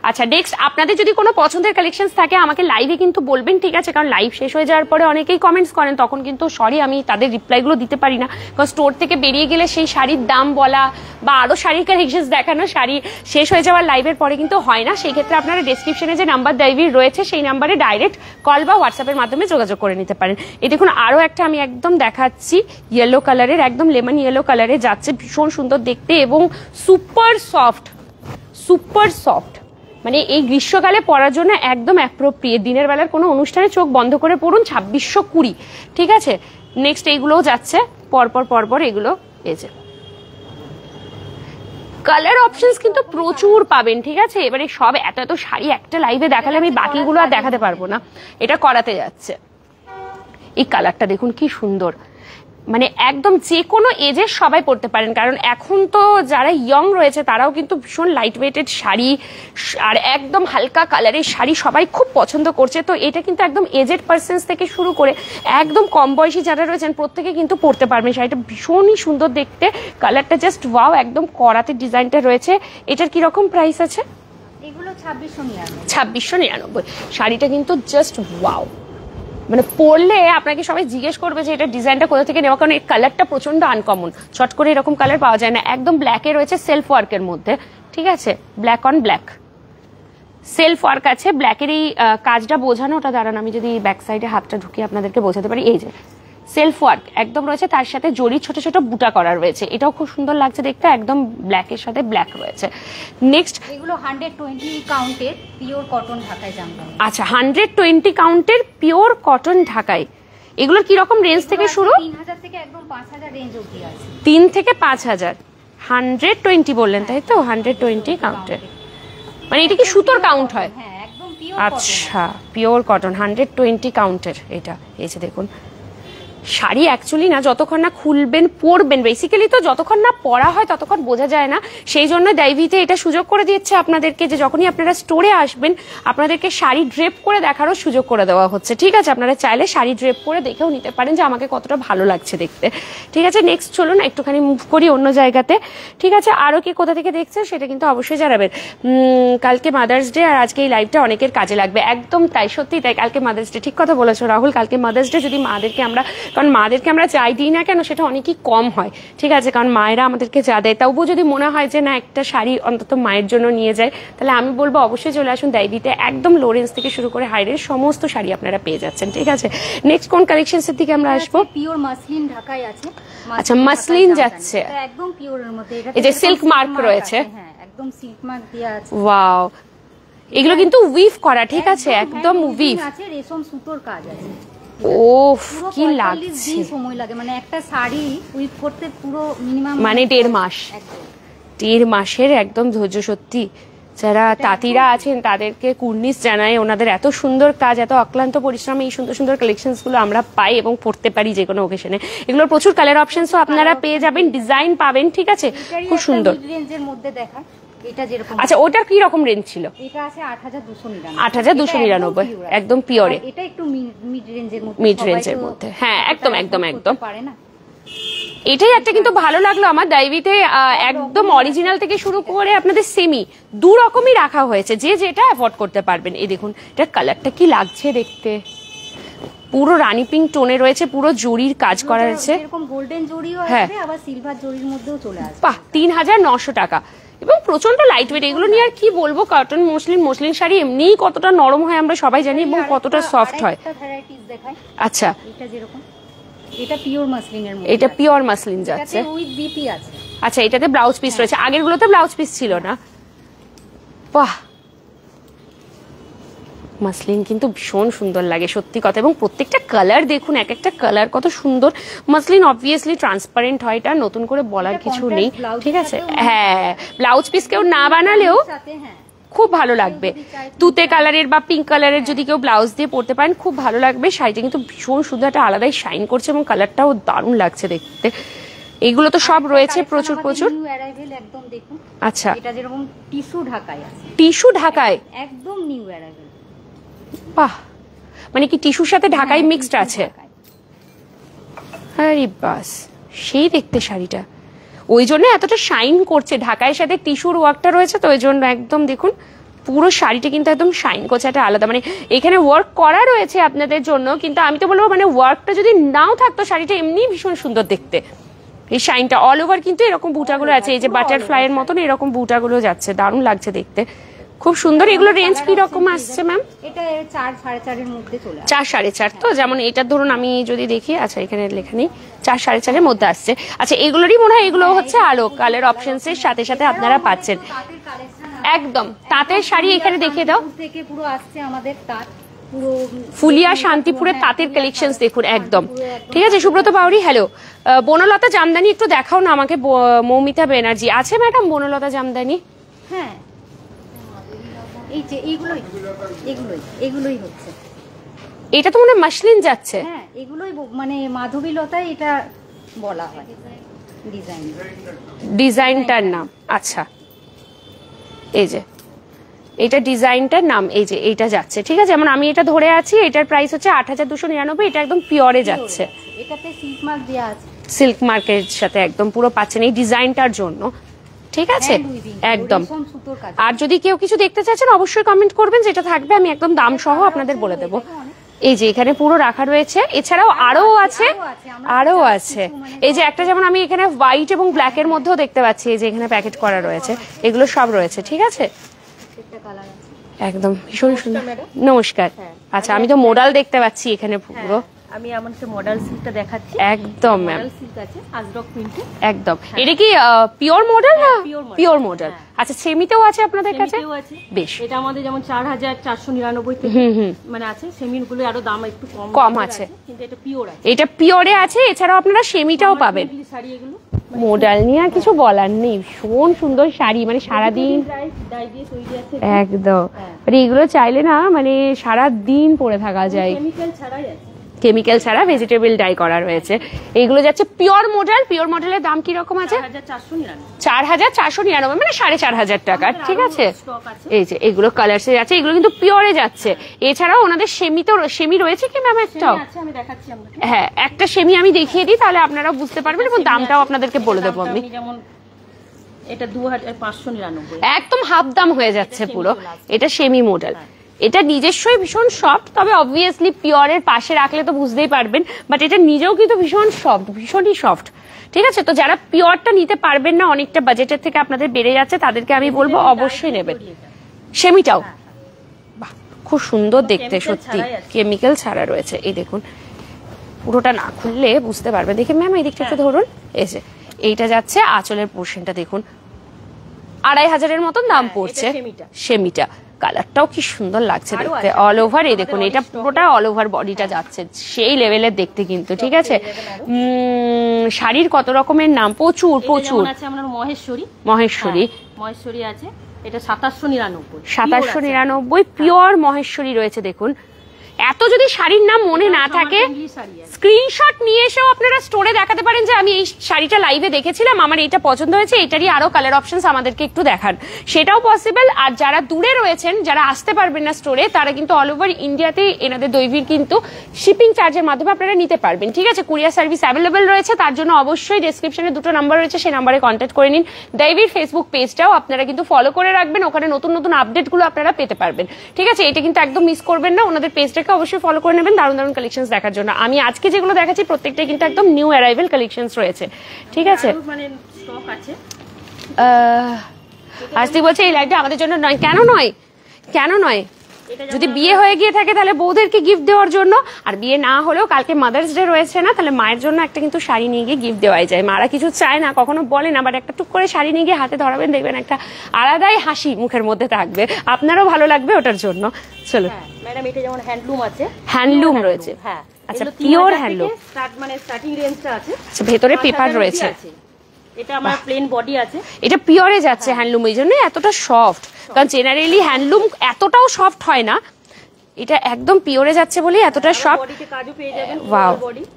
আচ্ছা, নেক্সট আপনাদের যদি কোনো পছন্দের কালেকশনস থাকে আমাকে লাইভে কিন্তু বলবেন, ঠিক আছে? কারণ লাইভ শেষ হয়ে যাওয়ার পরে অনেকেই কমেন্টস করেন, তখন কিন্তু সরি আমি তাদের রিপ্লাইগুলো দিতে পারি না, কারণ স্টোর থেকে বেরিয়ে গেলে সেই শাড়ির দাম বলা বা আরো শাড়ির কালেকশনস দেখানো শাড়ি শেষ হয়ে যাওয়ার লাইভের পরে কিন্তু হয় না। সেই ক্ষেত্রে আপনারা ডেসক্রিপশনে যে নাম্বার দৈবির রয়েছে সেই নাম্বারে ডাইরেক্ট কল বা হোয়াটসঅ্যাপের মাধ্যমে যোগাযোগ করে নিতে পারেন। এই দেখুন আরো একটা আমি একদম দেখাচ্ছি, ইয়েলো কালারের, একদম লেমন ইয়েলো কালারে যাচ্ছে, ভীষণ সুন্দর দেখতে এবং সুপার সফট, সুপার সফট। মানে এই গ্রীষ্মকালে পরার জন্য একদম অ্যাপ্রোপ্রিয়েট। দিনের বেলার কোনো অনুষ্ঠানে চোখ বন্ধ করে পড়ুন, 2620, ঠিক আছে? নেক্সট এইগুলোও যাচ্ছে পরপর পরপর, এগুলো এই যে কালার অপশনস কিন্তু প্রচুর পাবেন, ঠিক আছে? এবারে সব এত এত শাড়ি একটা লাইভে দেখালে আমি বাকিগুলো আর দেখাতে পারবো না। এটা করাতে যাচ্ছে, এই কালারটা দেখুন কি সুন্দর, মানে একদম যে কোনো এজের সবাই পরতে পারেন, কারণ এখন তো যারা ইয়ং রয়েছে তারাও কিন্তু ভীষণ লাইট ওয়েটেড শাড়ি আর একদম হালকা কালারের শাড়ি সবাই খুব পছন্দ করছে। তো এটা কিন্তু একদম এজেড পার্সনস থেকে শুরু করে একদম কম বয়সী যারা রয়েছেন প্রত্যেকে কিন্তু পরতে পারবেন। শাড়িটা ভীষণই সুন্দর দেখতে, কালারটা জাস্ট ওয়াও, একদম করাতে ডিজাইনটা রয়েছে। এটার কিরকম প্রাইস আছে? এগুলো 2699। 2699। শাড়িটা কিন্তু জাস্ট ওয়াও, মানে পরলে আপনাকে সবাই জিজ্ঞেস করবে যে এটা ডিজাইনটা কোথা থেকে নেওয়া, কারণ এই কালারটা প্রচন্ড আনকমন, চট করে এরকম কালার পাওয়া যায় না। একদম ব্ল্যাকে রয়েছে, সেলফ ওয়ার্কের মধ্যে, ঠিক আছে, black on black self work আছে। ব্ল্যাকের এই কাজটা বোঝানো, ওটা দাঁড়ান আমি যদি ব্যাক সাইডে হাতটা ঢুকিয়ে আপনাদেরকে বোঝাতে পারি। এই যে সেলফ ওয়ার্ক একদম রয়েছে, তার সাথে জরি ছোট ছোট বুটা করা রয়েছে, এটাও খুব সুন্দর লাগছে দেখতে, একদম ব্ল্যাকের সাথে ব্ল্যাক রয়েছে। নেক্সট এগুলো 120 কাউন্টের পিওর কটন ঢাকায় জামদানি। আচ্ছা, 120 কাউন্টের পিওর কটন ঢাকায়। এগুলোর কি রকম রেঞ্জ থেকে শুরু? 3000 থেকে একদম 5000 রেঞ্জ অবধি আছে। 3 থেকে 5000। 120 বললেন তাই তো? 120 কাউন্টের, মানে এটা কি সুতোর কাউন্ট হয়? হ্যাঁ, একদম পিওর। আচ্ছা, পিওর কটন 120 কাউন্টের। এটা এই যে দেখুন, শাড়ি অ্যাকচুয়ালি না যতক্ষণ না খুলবেন পরবেন, বেসিক্যালি তো যতক্ষণ না পরা হয় ততক্ষণ বোঝা যায় না। সেই জন্য ডাইভিতে এটা সুযোগ করে দিচ্ছে আপনাদেরকে যে যখনই আপনারা স্টোরে আসবেন আপনাদেরকে শাড়ি ড্রেপ করে দেখারও সুযোগ করে দেওয়া হচ্ছে, ঠিক আছে? আপনারা চাইলে শাড়ি ড্রেপ করে দেখেও নিতে পারেন যে আমাকে কতটা ভালো লাগছে দেখতে, ঠিক আছে? নেক্সট চলুন একটুখানি মুভ করি অন্য জায়গাতে, ঠিক আছে? আরও কি কোথা থেকে দেখছেন সেটা কিন্তু অবশ্যই জানাবেন। কালকে মাদার্স ডে, আর আজকে এই লাইভটা অনেকের কাজে লাগবে। একদম তাই, সত্যি তাই, কালকে মাদার্স ডে, ঠিক কথা বলেছো রাহুল। কালকে মাদার্স ডে, যদি মাদেরকে আমরা, কারণ মাদেরকে আমরা যাই দিই না কেন সেটা অনেকই কম হয়, ঠিক আছে? কারণ মায়েরা আমাদেরকে যা দেয়, তবুও যদি মনে হয় যে না একটা শাড়ি অন্তত মায়ের জন্য নিয়ে যায়, তাহলে আমি বলবো অবশ্যই চলে আসুন ডাইভিতে। একদম লো রেঞ্জ থেকে শুরু করে হাই রেঞ্জ সমস্ত শাড়ি আপনারা পেয়ে যাচ্ছেন, ঠিক আছে? নেক্সট কোন কালেকশনসের দিকে আমরা আসবো? পিওর মাসলিন ঢাকায় আছে। আচ্ছা, মাসলিন যাচ্ছে, এটা একদম পিওরের মধ্যে। এটা এই যে সিল্ক মার্ক রয়েছে, হ্যাঁ একদম সিল্ক মার্ক দেয়া আছে। ওয়াও, এগুলো কিন্তু উইভ করা, ঠিক আছে? একদম উইভ আছে, রেশম সুতোর কাজ আছে। ওফ, কি লাগছে! সময় লাগে, মানে একটা শাড়ি উইভ করতে পুরো মিনিমাম মানে 1.5 মাস। 1.5 মাসের একদম ধৈর্য। সত্যি যারা তাঁতিরা আছেন তাদেরকে কুর্নিশ জানাই, ওনাদের এত সুন্দর কাজ, এত অক্লান্ত পরিশ্রমে এই সুন্দর সুন্দর কালেকশনস গুলো আমরা পাই এবং পড়তে পারি যে কোনো ওকেশনে। এগুলোর প্রচুর কালার অপশনসও আপনারা পেয়ে যাবেন, ডিজাইন পাবেন, ঠিক আছে? খুব সুন্দর রেঞ্জের মধ্যে দেখা। এটা যেরকম, আচ্ছা, ওটার কি রকম রেঞ্জ ছিল? এটা আছে 8299। 8299, একদম পিওরে। এটা একটু মিড রেঞ্জের মধ্যে, মিড রেঞ্জের মধ্যে, হ্যাঁ একদম একদম একদম পারে না। এটাই একটা কিন্তু ভালো লাগলো আমার ডাইভিতে, একদম অরিজিনাল থেকে শুরু করে আপনাদের সেমি দু রকমই রাখা হয়েছে, যে যেটা অ্যাফোর্ড করতে পারবেন। এই দেখুন, এটার কালারটা কি লাগছে দেখতে, পুরো রানী পিঙ্ক টোনে রয়েছে, পুরো জরির কাজ করা রয়েছে, এরকম গোল্ডেন জরিও হ্যাঁ, আছে, আবার সিলভার জরির মধ্যেও চলে আসে। বাহ, 3900 টাকা এবং প্রচন্ড লাইট ওয়েট। এগুলো নিয়ে আর কি বলবো, কটন মসলিন শাড়ি এমনিই কতটা নরম হয় আমরা সবাই জানি এবং কতটা সফট হয়। আচ্ছা, এটা যেরকম, এটা পিওর মাসলিনের মধ্যে, এটা পিওর মাসলিন যাচ্ছে, এটাতে উইথ বিপি আছে। আচ্ছা, এটাতে ব্লাউজ পিস রয়েছে, আগের গুলোতে ব্লাউজ পিস ছিল না। বাহ, মাসলিন কিন্তু ভীষণ সুন্দর লাগে সত্যি কথা, এবং প্রত্যেকটা কালার দেখুন, এক একটা কালার কত সুন্দর। মাসলিন অবভিয়াসলি ট্রান্সপারেন্ট হয়, এটা নতুন করে বলার কিছু নেই, ঠিক আছে? হ্যাঁ, ব্লাউজ পিস কেউ না বানালেও খুব ভালো লাগবে। তুতে কালারের বা পিঙ্ক কালারের যদি কেউ ব্লাউজ দিয়ে পরতে পারেন খুব ভালো লাগবে। শাড়িটা কিন্তু ভীষণ সুন্দর, একটা আলাদাই শাইন করছে এবং কালারটাও দারুণ লাগছে দেখতে। এগুলো তো সব রয়েছে প্রচুর প্রচুর। আচ্ছা, এটা যেরকম টিস্যু ঢাকায় আছে, টিস্যু ঢাকায় একদম নিউ অ্যারাইভেল। বাহ, মানে কি টিস্যুর সাথে ঢাকাই মিক্সড আছে? আরে বাস, সেই দেখতে শাড়িটা, ওই জন্য এতটা শাইন করছে, ঢাকায় সাথে টিস্যুর ওয়ার্কটা রয়েছে তো ওই জন্য একদম দেখুন পুরো শাড়িটা কিন্তু একদম শাইন করছে, একটা আলাদা, মানে এখানে ওয়ার্ক করা রয়েছে আপনাদের জন্য, কিন্তু আমি তো বলবো মানে ওয়ার্কটা যদি নাও থাকতো শাড়িটা এমনি ভীষণ সুন্দর দেখতে। এই শাইনটা অল ওভার কিন্তু এরকম বুটাগুলো আছে, এই যে বাটারফ্লাই এর মতন এরকম বুটাগুলো যাচ্ছে, দারুণ লাগছে দেখতে, খুব সুন্দর। এগুলো রেঞ্জ কি রকম আসছে ম্যাম? এটা 4 4.5 এর মধ্যে চলে আসে। 4 4.5 তো, যেমন এটা ধরুন আমি যদি দেখি, আচ্ছা এখানে লেখা নেই, 4 4.5 এর মধ্যে আসছে। আচ্ছা, এগুলোরই মনে হয় এগুলো হচ্ছে আলো কালার অপশনস এর সাথে সাথে আপনারা পাচ্ছেন একদম তাঁতের শাড়ি। এখানে দেখিয়ে দাও, থেকে পুরো আসছে আমাদের তাঁত, পুরো ফুলিয়া শান্তিপুরের তাঁতের কালেকশনস দেখুন একদম, ঠিক আছে? সুব্রত বাউরি, হ্যালো। বনলতা জামদানি একটু দেখাও না আমাকে। মৌমিতা ব্যানার্জি আছে ম্যাডাম বনলতা জামদানি? হ্যাঁ, এই যে এগুলোই হচ্ছে। এটা তো মনে হয় মাসলিন যাচ্ছে। হ্যাঁ, এগুলোই মানে মাধবীলতা, এটা বলা হয় ডিজাইন। ডিজাইনটার নাম, আচ্ছা এই যে এটা ডিজাইনটার নাম, এই যে এইটা যাচ্ছে, ঠিক আছে। যেমন আমি এটা ধরে আছি, এটার প্রাইস হচ্ছে 8299, এটা একদম পিওরে যাচ্ছে, এটাতে সিল্ক মার্ক দেওয়া আছে, সিল্ক মার্কের সাথে একদম পুরো পাচ্ছেন এই ডিজাইনটার জন্য, ঠিক আছে একদম। আর যদি কেউ কিছু দেখতে চাচ্ছেন অবশ্যই কমেন্ট করবেন, যেটা থাকবে আমি একদম দাম সহ আপনাদের বলে দেবো। এই যে এখানে পুরো রাখা রয়েছে, এছাড়াও আরো আছে, আরো আছে। এই যে একটা যেমন আমি এখানে হোয়াইট এবং ব্ল্যাক এর মধ্যেও দেখতে পাচ্ছি, এই যে এখানে প্যাকেট করা রয়েছে, এগুলো সব রয়েছে, ঠিক আছে একদম ভীষণ সুন্দর। নমস্কার, আচ্ছা আমি তো মডেল দেখতে পাচ্ছি এখানে পুরো, আমি আমাকে মডেল সিল্কটা দেখাচ্ছি। একদম ম্যাম, মডেল সিল্ক আছে আজরক প্রিন্টে, একদম। এটা কি পিওর মডেল না? পিওর মডেল, আচ্ছা সেমিতেও আছে আপনাদের কাছে? সেমিতেও আছে। বেশ, এটা আমাদের যেমন 4499 থেকে মানে আছে, সেমির গুলো আরো দাম একটু কম আছে, কিন্তু এটা পিওর আছে, এটা পিওরে আছে। এছাড়াও আপনারা সেমিটাও পাবেন। শাড়ি এগুলো মডেল নিয়ে আর কিছু বলার নেই, ভীষণ সুন্দর শাড়ি, মানে সারাদিন ডাই দিয়ে তৈরি আছে একদম, মানে এগুলো চাইলে না মানে সারা দিন পরে থাকা যায়, কেমিক্যাল ছাড়াই আছে, কেমিক্যাল ছাড়া ভেজিটেবল ডাই করা রয়েছে। এইগুলো যাচ্ছে পিওর মডেল। পিওর মডেলের দাম কি রকম আছে? 4499, মানে 4500 টাকা, ঠিক আছে। এই যে এগুলো কালার আছে, এগুলো কিন্তু পিওরে যাচ্ছে। এছাড়াও ওনাদের সেমি রয়েছে কি ম্যাম? একটাও আমি দেখাচ্ছি আপনাকে, হ্যাঁ একটা সেমি আমি দেখিয়ে দিই, তাহলে আপনারা বুঝতে পারবেন এবং দামটাও আপনাদেরকে বলে দেবো আমি। যেমন এটা 2599, একদম হাফ দাম হয়ে যাচ্ছে পুরো। এটা সেমি মডেল, এটা নিজস্বই ভীষণ সফট, তবে অবভিয়াসলি পিওরের পাশে রাখলে তো বুঝতেই পারবেন, বাট এটা নিজেও কিন্তু ভীষণ সফট, ভীষণই সফট, ঠিক আছে। তো যারা পিওরটা নিতে পারবেন না, অনেকটা বাজেটের থেকে আপনাদের বেড়ে যাচ্ছে, তাদেরকে আমি বলবো অবশ্যই নেবেন। সেমিটাও বাহ খুব সুন্দর দেখতে, সত্যি কেমিক্যাল ছাড়া রয়েছে। এই দেখুন পুরোটা না খুললে বুঝতে পারবেন, দেখে ম্যাম এই দিকটা একটু ধরুন। এই যে এইটা যাচ্ছে আঁচলের পোর্শনটা দেখুন, 2500 মতন দাম পড়ছে সেমিটা। কালারটাও কি সুন্দর লাগছে দেখতে, অল ওভার। এই দেখুন এটা পুরোটা অল ওভার বডিটা যাচ্ছে, সেই লেভেলের দেখতে কিন্তু, ঠিক আছে। শাড়ির কত রকমের নাম, প্রচুর প্রচুর আছে। আমরা মহেশ্বরী, মহেশ্বরী আছে, এটা 2799 পিওর মহেশ্বরী রয়েছে। দেখুন এত যদি শাড়ির নাম মনে না থাকে, স্ক্রিনশট নিয়ে এসেও আপনারা স্টোরে দেখাতে পারেন যে আমি এই শাড়িটা লাইভে দেখেছিলাম, আমার এইটা পছন্দ হয়েছে, এটারই আরো কালার অপশনস আমাদেরকে একটু দেখান, সেটাও পসিবল। আর যারা দূরে রয়েছেন, যারা আসতে পারবেন না স্টোরে, তারা কিন্তু অল ওভার ইন্ডিয়াতে এনাদের দৈবীর কিন্তু শিপিং চার্জের মাধ্যমে আপনারা নিতে পারবেন, ঠিক আছে। কুরিয়ার সার্ভিস অ্যাভেলেবেল রয়েছে, তার জন্য অবশ্যই ডেসক্রিপশনে দুটো নাম্বার রয়েছে, সেই নাম্বারে কন্ট্যাক্ট করে নিন। দৈবীর ফেসবুক পেজটাও আপনারা কিন্তু ফলো করে রাখবেন, ওখানে নতুন নতুন আপডেটগুলো আপনারা পেতে পারবেন, ঠিক আছে। এটা কিন্তু একদম মিস করবেন না, ওনাদের পেজটাকে অবশ্যই ফলো করে নেবেন দারুণ দারুণ কালেকশনস দেখার জন্য। আমি আজকে যেগুলো দেখাচ্ছি প্রত্যেকটাই কিন্তু একদম নিউ অ্যারাইভেল কালেকশনস রয়েছে, ঠিক আছে। মানে স্টক আছে। আজকে বলছে এই লাইভটা আমাদের জন্য নয়, কেন নয়, কেন নয়? যদি বিয়ে হয়ে গিয়ে থাকে তাহলে বউদেরকে গিফট দেওয়ার জন্য, আর বিয়ে না হলেও কালকে মাদার্স ডে রয়েছে না, তাহলে মায়ের জন্য একটা কিন্তু শাড়ি নিয়ে গিয়ে গিফট দেওয়াই যায়। মারা কিছু চায় না, কখনো বলে না, বাট একটা টুক করে শাড়ি নিয়ে গিয়ে হাতে ধরাবেন, দেখবেন একটা আলাদাই হাসি মুখের মধ্যে থাকবে, আপনারও ভালো লাগবে ওটার জন্য। চলো ম্যাডাম, এটা যেমন হ্যান্ডলুম আছে, হ্যান্ডলুম রয়েছে, হ্যাঁ আচ্ছা পিওর হ্যান্ডলুম, মানে স্টার্টিং রেঞ্জটা আছে, আচ্ছা ভেতরে পেপার রয়েছে। এটা আমার প্লেন বডি আছে, এটা পিওরে যাচ্ছে হ্যান্ডলুম, এই জন্য এতটা সফট, কারণ জেনারেলি হ্যান্ডলুম এতটাও সফট হয় না, এটা একদম পিওরে যাচ্ছে বলে এতটা সফট। ওয়াও,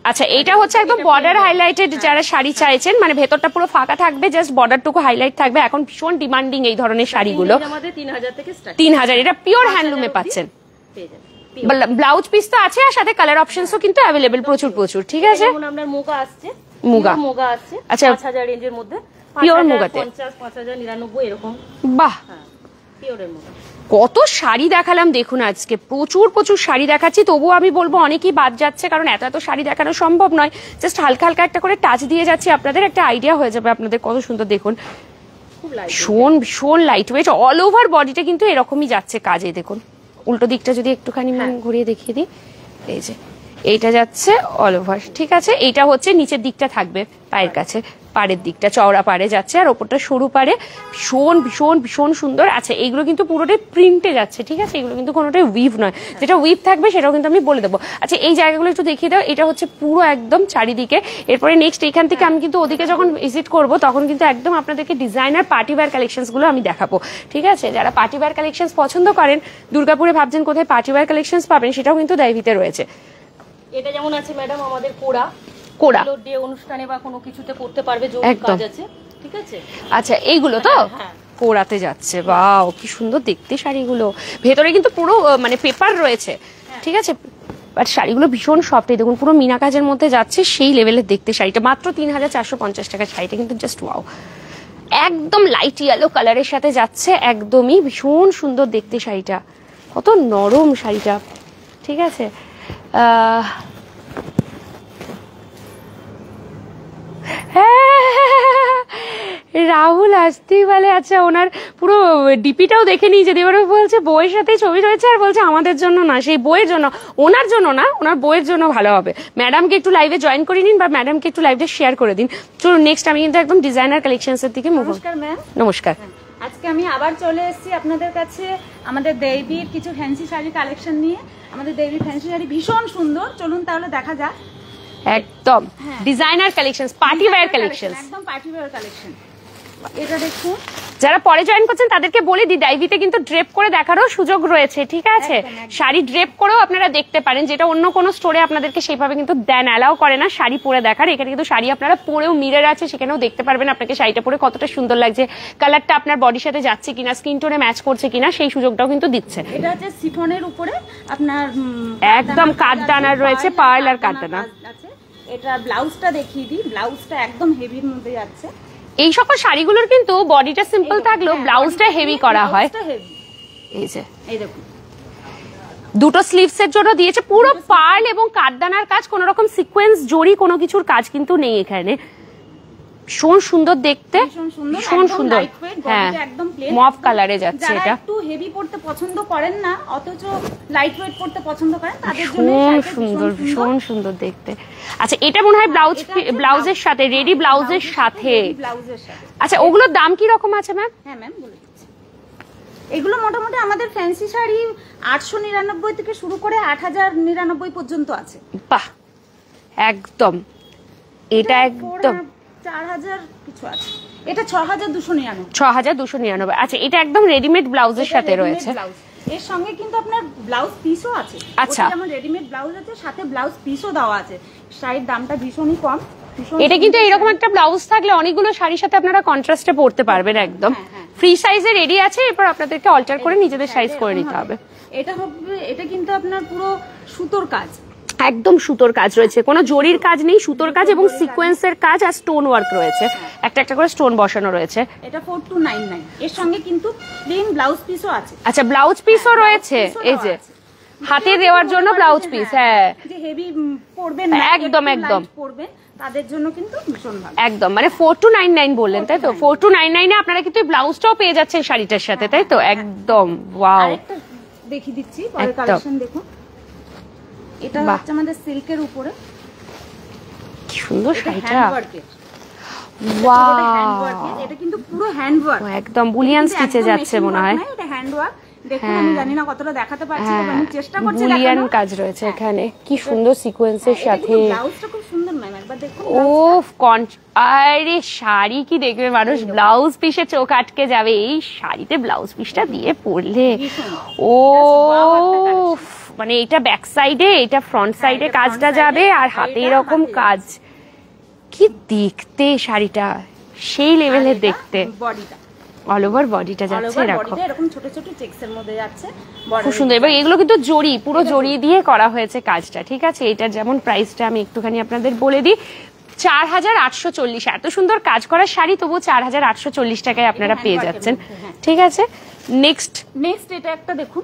আচ্ছা এটা হচ্ছে একদম বর্ডার হাইলাইটেড, যারা শাড়ি চাইছেন, মানে ভেতরটা পুরো ফাঁকা থাকবে, জাস্ট বর্ডারটুকু হাইলাইট থাকবে। এখন ভীষণ ডিমান্ডিং এই ধরনের শাড়িগুলো, 3000, এটা পিওর হ্যান্ডলুমে পাচ্ছেন। ব্লাউজ পিস তো আছে, আর সাথে কালার অপশনসও কিন্তু অ্যাভেলেবেল প্রচুর প্রচুর, ঠিক আছে। আপনার মুগা আসছে, মুগা আসছে, আচ্ছা 5000 রেঞ্জের মধ্যে, পিওর মুগাতে 50, 5099 এরকম। বাহ, পিওরের মুগা। কত শাড়ি দেখালাম দেখুন, আজকে প্রচুর প্রচুর শাড়ি দেখাচ্ছি, তবুও আমি বলবো অনেকেই বাদ যাচ্ছে, কারণ এত এত শাড়ি দেখানো সম্ভব নয়। জাস্ট হালকা হালকা একটা করে টাচ দিয়ে যাচ্ছি, আপনাদের একটা আইডিয়া হয়ে যাবে আপনাদের কত সুন্দর। দেখুন ভীষণ ভীষণ লাইট ওয়েট, অল ওভার বডিটা কিন্তু এরকমই যাচ্ছে কাজে। দেখুন উল্টো দিকটা যদি একটুখানি ঘুরিয়ে দেখিয়ে দিই, এই যে এইটা যাচ্ছে অল ওভার, ঠিক আছে। এইটা হচ্ছে নিচের দিকটা থাকবে পায়ের কাছে, পাড়ের দিকটা চওড়া পাড়ে যাচ্ছে, আর ওপরটা সরু পাড়ে, ভীষণ ভীষণ ভীষণ সুন্দর। আচ্ছা এইগুলো কিন্তু পুরোটাই প্রিন্টে যাচ্ছে, ঠিক আছে, এগুলো কিন্তু কোনোটাই উইভ নয়, যেটা উইভ থাকবে সেটাও কিন্তু আমি বলে দেবো। আচ্ছা এই জায়গাগুলো একটু দেখিয়ে দাও, এটা হচ্ছে পুরো একদম চারিদিকে। এরপরে নেক্সট এখান থেকে আমি কিন্তু ওদিকে যখন ভিজিট করবো, তখন কিন্তু একদম আপনাদেরকে ডিজাইনার পার্টি ওয়্যার কালেকশনস গুলো আমি দেখাবো, ঠিক আছে। যারা পার্টি ওয়্যার কালেকশনস পছন্দ করেন, দুর্গাপুরে ভাবছেন কোথায় পার্টি ওয়্যার কালেকশনস পাবেন, সেটাও কিন্তু দৈবীতে রয়েছে। এটা যেমন আছে ম্যাডাম আমাদের কোরা ডে অনুষ্ঠানে বা কোনো কিছুতে করতে পারবে, জরি কাজ আছে, ঠিক আছে। আচ্ছা এইগুলো তো হ্যাঁ। কোরাতে যাচ্ছে, বাও কি সুন্দর দেখতে শাড়িগুলো। ভেতরে কিন্তু পুরো মানে পেপার রয়েছে, ঠিক আছে, বাট শাড়িগুলো ভীষণ সফট। এই দেখুন পুরো মিনা কাজের মধ্যে যাচ্ছে, সেই লেভেলের দেখতে শাড়িটা। মাত্র 3450 টাকার শাড়িটা কিন্তু জাস্ট ওয়াও। একদম লাইট ইয়েলো কালারের সাথে যাচ্ছে, একদমই ভীষণ সুন্দর দেখতে শাড়িটা, কত নরম শাড়িটা, ঠিক আছে। রাহুল আসতেই বলে, আচ্ছা ওনার পুরো ডিপিটাও দেখে নিই, যদি এবার বলছে বইয়ের সাথে ছবি রয়েছে, আর বলছে আমাদের জন্য না, সেই বইয়ের জন্য, ওনার জন্য না, ওনার বইয়ের জন্য ভালো হবে। ম্যাডামকে একটু লাইভে জয়েন করে নিন বা ম্যাডামকে একটু লাইভে শেয়ার করে দিন। চলুন নেক্সট আমি কিন্তু একদম ডিজাইনার কালেকশনস এর দিকে মুভ। নমস্কার ম্যাম। নমস্কার। আজকে আমি আবার চলে এসেছি আপনাদের কাছে আমাদের দেবীর কিছু ফ্যান্সি শাড়ি কালেকশন নিয়ে। আমাদের দেবীর ফ্যান্সি শাড়ি ভীষণ সুন্দর, চলুন তাহলে দেখা যাক। একদম designer collections, party wear collections, একদম পার্টি ওয়্যার কালেকশন। এটা দেখুন, যারা পরে জয়েন করছেন তাদেরকে বলে দিই, ডাইভিতে কিন্তু ড্রেপ করে দেখারও সুযোগ রয়েছে, ঠিক আছে। শাড়ি ড্রেপ করেও আপনারা দেখতে পারেন, যেটা অন্য কোনো স্টোরে আপনাদেরকে সেইভাবে কিন্তু দেন, অ্যালাউ করে না শাড়ি পরে দেখার। এখানে কিন্তু শাড়ি আপনারা পরেও মিরর আছে, সেখানেও দেখতে পারবেন আপনাকে শাড়িটা পরে কতটা সুন্দর লাগছে, কালারটা আপনার বডির সাথে যাচ্ছে কিনা, স্কিন টোনে ম্যাচ করছে কিনা, সেই সুযোগটাও কিন্তু দিচ্ছে। এটা হচ্ছে সিফনের উপরে আপনার একদম কাঠদানার রয়েছে, পার্ল আর কাঠদানা আছে। এটা ব্লাউজটা দেখিয়ে দিই, ব্লাউজটা একদম হেভির মধ্যে যাচ্ছে। এই সকল শাড়িগুলোর কিন্তু বডিটা সিম্পল থাকলেও ব্লাউজটা হেভি করা হয়। এই যে এই দেখুন, দুটো স্লিভস এর জন্য দিয়েছে পুরো পার্ল এবং কাঠদানার কাজ, কোন রকম সিকোয়েন্স জড়ি কোনো কিছুর কাজ কিন্তু নেই এখানে। ভীষণ সুন্দর দেখতে, ভীষণ সুন্দর। হ্যাঁ, মফ কালারে যাচ্ছে এটা। একটু হেভি পড়তে পছন্দ করেন না, অথচ লাইট ওয়েট পড়তে পছন্দ করেন, তাদের জন্য ভীষণ সুন্দর, ভীষণ সুন্দর দেখতে। আচ্ছা এটা মনে হয় ব্লাউজের সাথে, রেডি ব্লাউজের সাথে। আচ্ছা ওগুলোর দাম কি রকম আছে ম্যাম? হ্যাঁ ম্যাম বলে দিচ্ছি। এগুলো মোটামুটি আমাদের ফ্যান্সি শাড়ি 899 থেকে শুরু করে 8099 পর্যন্ত আছে। বাহ, একদম এটা একদম 4000 কিছু আছে। এটা 6299। 6299। আচ্ছা এটা একদম রেডিমেড ব্লাউজের সাথে রয়েছে। এর সঙ্গে কিন্তু আপনার ব্লাউজ পিসও আছে। আচ্ছা, যেমন রেডিমেড ব্লাউজ আছে, সাথে ব্লাউজ পিসও দেওয়া আছে। শাড়ির দামটা ভীষণই কম। এটা কিন্তু এরকম একটা ব্লাউজ থাকলে অনেকগুলো শাড়ির সাথে আপনারা কন্ট্রাস্টে পরতে পারবেন একদম। ফ্রি সাইজে রেডি আছে, এরপর আপনাদেরকে অল্টার করে নিজেদের সাইজ করে নিতে হবে। এটা হবে, এটা কিন্তু আপনার পুরো সুতোর কাজ, একদম সুতোর কাজ রয়েছে, কোনো জরির কাজ নেই, সুতোর কাজ এবং সিকোয়েন্সের কাজ আর স্টোন ওয়ার্ক রয়েছে, একটা একটা করে স্টোন বসানো রয়েছে। এটা 4299। এর সঙ্গে কিন্তু প্লেন ব্লাউজ পিসও আছে। আচ্ছা ব্লাউজ পিসও রয়েছে, এই যে হাতে দেওয়ার জন্য ব্লাউজ পিস। হ্যাঁ, যে হেভি পরবেন না, একদম একদম পরবেন, তাদের জন্য কিন্তু ভীষণ ভালো। একদম মানে 4299 বললেন তাই তো? 4299 এ আপনারা কিন্তু ব্লাউজটাও পেয়ে যাচ্ছেন শাড়িটার সাথে, তাই তো? একদম ওয়াও। আরেকটা দেখিয়ে দিচ্ছি, পরের কালেকশন দেখুন। এটা হচ্ছে আমাদের সিল্কের উপরে, কি সুন্দর শাড়িটা, ওয়াও। এটা কিন্তু পুরো হ্যান্ডওয়ার্ক, একদম বুলিয়ান স্টিচে যাচ্ছে মনে হয়। এটা হ্যান্ডওয়ার্ক দেখুন, আমি জানি না কতটা দেখাতে পারছি, তবে আমি চেষ্টা করছি। বুলিয়ান কাজ রয়েছে এখানে, কি সুন্দর সিকোয়েন্সের সাথে। ব্লাউজটা খুব সুন্দর ম্যাম, একবার দেখুন। ওফ, আরে শাড়ি কি দেখবে মানুষ, ব্লাউজ পিসে চোখ আটকে যাবে এই শাড়িতে ব্লাউজ পিসটা দিয়ে পরলে। ও মানে এটা ব্যাক সাইডে, এটা ফ্রন্ট সাইডে কাজটা যাবে, আর হাতে এরকম কাজ, কি দেখতে শাড়িটা, সেই লেভেলের দেখতে। বডিটা অল ওভার বডিটা যাচ্ছে এরকম, এরকম ছোট ছোট চেকসের মধ্যে যাচ্ছে, খুব সুন্দর। এবং এগুলো কিন্তু জড়ি, পুরো জড়ি দিয়ে করা হয়েছে কাজটা, ঠিক আছে। এটার যেমন প্রাইসটা আমি একটুখানি আপনাদের বলে দিই, 4840। এত সুন্দর কাজ করা শাড়ি, তবু 4840 টাকায় আপনারা পেয়ে যাচ্ছেন, ঠিক আছে। নেক্সট এটা একটা দেখুন,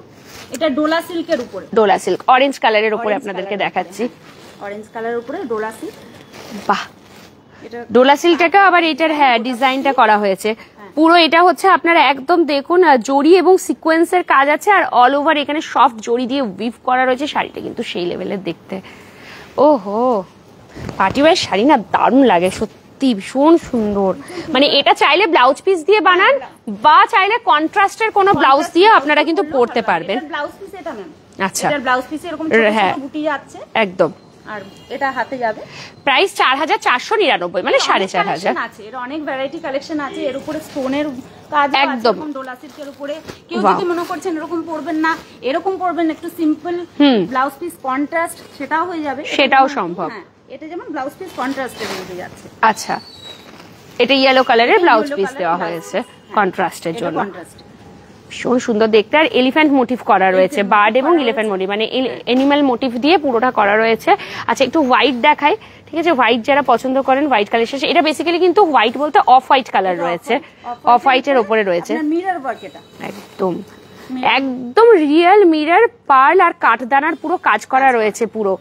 এটা ডোলা সিল্কের উপরে, ডোলা সিল্ক অরেঞ্জ কালারের উপরে আপনাদেরকে দেখাচ্ছি। অরেঞ্জ কালারের উপরে ডোলা সিল্ক, বাহ, ডোলা সিল্কটাকে আবার এটার হ্যাঁ ডিজাইনটা করা হয়েছে পুরো। এটা হচ্ছে আপনারা একদম দেখুন জড়ি এবং সিকোয়েন্সের কাজ আছে, আর অল ওভার এখানে সফট জড়ি দিয়ে উইভ করা রয়েছে। শাড়িটা কিন্তু সেই লেভেলের দেখতে। ওহো, পার্টি ওয়্যার শাড়ি না দারুণ লাগে সত্যি, ভীষণ সুন্দর। মানে এটা চাইলে ব্লাউজ পিস দিয়ে বানান বা চাইলে কন্ট্রাস্টের কোনো ব্লাউজ দিয়ে আপনারা কিন্তু পরতে পারবেন। ব্লাউজ পিস এটা ম্যাম, আচ্ছা, এটা ব্লাউজ পিসে এরকম ছোট ছোট বুটি যাচ্ছে, একদম। আর এটা হাতে যাবে। প্রাইস 4499, মানে 4500 কালেকশন আছে, এর অনেক ভ্যারাইটি কালেকশন আছে। এর উপরে স্টোনের কাজ আছে, একদম এরকম ডোলা সিল্কের উপরে। কেউ যদি মনে করছেন এরকম পরবেন না, এরকম পরবেন একটু সিম্পল ব্লাউজ পিস কন্ট্রাস্ট, সেটাও হয়ে যাবে, সেটাও সম্ভব। হ্যাঁ, এটা যেমন ব্লাউজ পিস কন্ট্রাস্টের মধ্যে যাচ্ছে। আচ্ছা, এটা ইয়েলো কালারের ব্লাউজ পিস দেওয়া হয়েছে কন্ট্রাস্টের জন্য, কন্ট্রাস্ট ভীষণ সুন্দর দেখতে। আর এলিফ্যান্ট মোটিভ করা রয়েছে, বার্ড এবং এলিফ্যান্ট মোটিভ, মানে এনিম্যাল মোটিভ দিয়ে পুরোটা করা রয়েছে। আচ্ছা, একটু হোয়াইট দেখাই, ঠিক আছে? হোয়াইট যারা পছন্দ করেন, হোয়াইট কালার, এটা বেসিক্যালি কিন্তু হোয়াইট বলতে অফ হোয়াইট কালার রয়েছে, অফ হোয়াইটের ওপরে রয়েছে মিরর ওয়ার্ক। এটা একদম একদম রিয়েল মিরর, পার্ল আর কাঠদানার পুরো কাজ করা রয়েছে পুরো।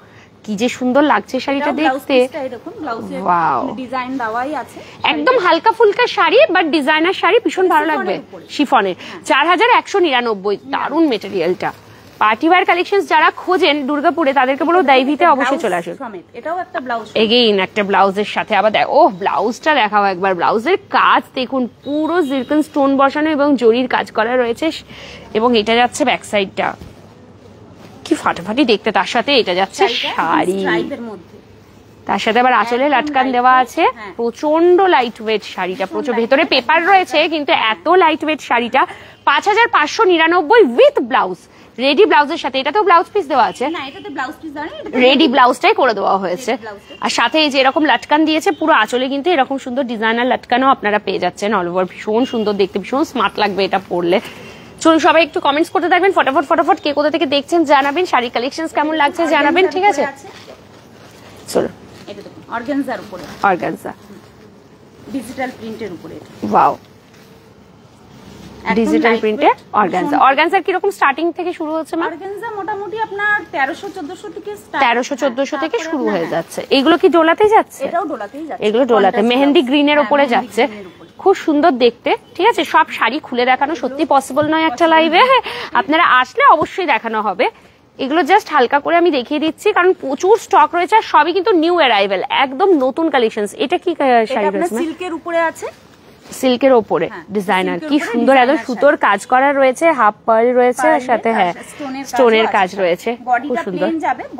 কি যে সুন্দর লাগছে শাড়িটা দেখতে। ওয়াও, ডিজাইন দেওয়াই আছে, একদম হালকা ফুলকা শাড়ি বাট ডিজাইনার শাড়ি, ভীষণ ভালো লাগবে। শিফনের 4199, দারুণ মেটেরিয়ালটা। পার্টি ওয়্যার কালেকশন যারা খোঁজেন দুর্গাপুরে, তাদেরকে বলবো দাইভিতে অবশ্যই চলে আসুন। এটাও একটা ব্লাউজ, এগেইন একটা ব্লাউজের সাথে আবার ব্লাউজটা দেখাও একবার। ব্লাউজের কাজ দেখুন, পুরো জিরকন স্টোন বসানো এবং জরির কাজ করা রয়েছে, এবং এটা যাচ্ছে ব্যাক সাইডটা, কি ফাটাফাটি দেখতে। তার সাথে এটা যাচ্ছে শাড়ি, তার সাথে আবার আঁচলে লাটকান দেওয়া আছে। প্রচন্ড লাইট ওয়েট শাড়িটা, প্রচুর ভেতরে পেপার রয়েছে, কিন্তু এত লাইট ওয়েট শাড়িটা 5599 উইথ ব্লাউজ, রেডি ব্লাউজের সাথে। এটা তো ব্লাউজ পিস দেওয়া আছে, না এটাতে ব্লাউজ পিস দেওয়া নেই, রেডি ব্লাউজটাই করে দেওয়া হয়েছে। আর সাথে এই যে এরকম লাটকান দিয়েছে পুরো আঁচলে, কিন্তু এরকম সুন্দর ডিজাইনার লাটকানও আপনারা পেয়ে যাচ্ছেন অল ওভার। ভীষণ সুন্দর দেখতে, ভীষণ স্মার্ট লাগবে এটা পরলে। চলুন সবাই একটু কমেন্টস করতে থাকবেন, ফটাফট কে কোথা থেকে দেখছেন জানাবেন, শাড়ি কালেকশনস কেমন লাগছে জানাবেন, ঠিক আছে? চলো, এটা দেখুন অর্গানজার উপরে, অর্গানজা ডিজিটাল প্রিন্টের উপরে। ওয়াও, ডিজিটাল প্রিন্টে অর্গানজা। অর্গানজার কি রকম স্টার্টিং থেকে শুরু হচ্ছে ম্যাম? অর্গানজা মোটামুটি আপনার 1300-1400 থেকে 1300-1400 থেকে শুরু হয়ে যাচ্ছে। এগুলো কি ডোলাতে যাচ্ছে? এটাও ডোলাতেই যাচ্ছে, এগুলো ডোলাতে মেহেন্দি গ্রিনের উপরে যাচ্ছে, খুব সুন্দর দেখতে, ঠিক আছে? সব শাড়ি খুলে দেখানো সত্যি পসিবল নয় একটা লাইভে, আপনারা আসলে অবশ্যই দেখানো হবে। এগুলো জাস্ট হালকা করে আমি দেখিয়ে দিচ্ছি, কারণ প্রচুর স্টক রয়েছে, আর সবই কিন্তু নিউ অ্যারাইভেল, একদম নতুন কালেকশনস। এটা কি শাড়ি রয়েছে? সিল্কের উপরে আছে, সিল্কের ওপরে ডিজাইনার, কি সুন্দর একদম সুতোর কাজ করা রয়েছে, হাফ পার্ল রয়েছে, আর সাথে হ্যাঁ স্টোনের কাজ রয়েছে, খুব সুন্দর।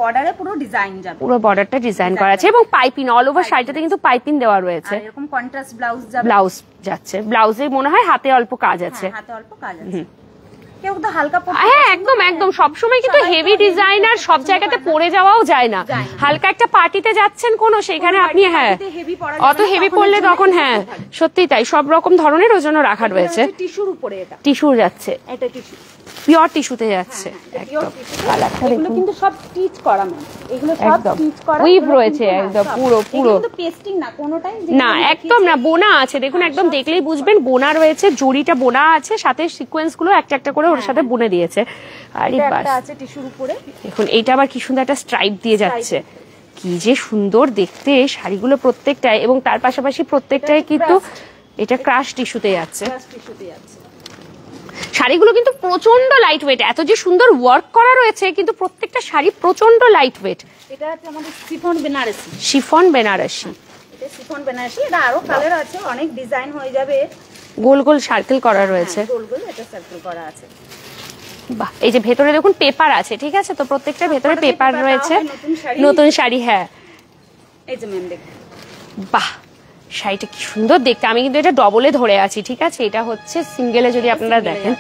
বর্ডারে পুরো ডিজাইন যাবে, পুরো বর্ডারটা ডিজাইন করা আছে, এবং পাইপিং অল ওভার শাড়িটাতে কিন্তু পাইপিং দেওয়া রয়েছে, এরকম কন্ট্রাস্ট ব্লাউজ যাবে, ব্লাউজ যাচ্ছে। ব্লাউজে মনে হয় হাতে অল্প কাজ আছে, হাতে অল্প কাজ আছে। কেউ তো হালকা পড়তে, হ্যাঁ একদম একদম সবসময় কিন্তু হেভি ডিজাইনার সব জায়গাতে পরে যাওয়াও যায় না। হালকা একটা পার্টিতে যাচ্ছেন কোনো, সেখানে আপনি হ্যাঁ অত হেভি পরলে তখন হ্যাঁ সত্যি তাই, সব রকম ধরনের ওর জন্য রাখা রয়েছে। টিস্যুর উপরে, এটা টিস্যু যাচ্ছে, এটা টিস্যু, পিওর টিস্যুতে যাচ্ছে একদম। এগুলো কিন্তু সব স্টিচ করা, ম্যাম এগুলো সব স্টিচ করা, উইভ রয়েছে একদম পুরো পুরো, কিন্তু পেস্টিং না কোনোটাই না, একদম না, বোনা আছে দেখুন, একদম দেখলেই বুঝবেন বোনা রয়েছে, জরিটা বোনা আছে, সাথে সিকোয়েন্স গুলো একটা একটা করে ওর সাথে বুনে দিয়েছে। আরে বাস, আছে টিস্যুর উপরে দেখুন এইটা আবার কি সুন্দর একটা স্ট্রাইপ দিয়ে যাচ্ছে, কি যে সুন্দর দেখতে শাড়িগুলো প্রত্যেকটাই, এবং তার পাশাপাশি প্রত্যেকটাই কিন্তু এটা ক্রাশ টিস্যুতে যাচ্ছে। শাড়িগুলো কিন্তু প্রচন্ড লাইট ওয়েট, এত যে সুন্দর ওয়ার্ক করা রয়েছে, কিন্তু প্রত্যেকটা শাড়ি প্রচন্ড লাইট ওয়েট। এটা হচ্ছে আমাদের শিফন বেনারসি, শিফন বেনারসি, এটা শিফন বেনারসি, এটা আরো কালার আছে, অনেক ডিজাইন হয়ে যাবে, গোল গোল সার্কেল করা রয়েছে, গোল গোল এটা সার্কেল করা আছে। বাহ, এই যে ভেতরে দেখুন পেপার আছে, ঠিক আছে? তো প্রত্যেকটা ভেতরে পেপার রয়েছে, নতুন শাড়ি, হ্যাঁ এই যে ম্যাম দেখুন, বাহ শাড়িটা কি সুন্দর দেখতে। আমি কিন্তু এটা ডবলে ধরে আছি, ঠিক আছে? এটা হচ্ছে সিঙ্গেলে যদি আপনারা দেখেন,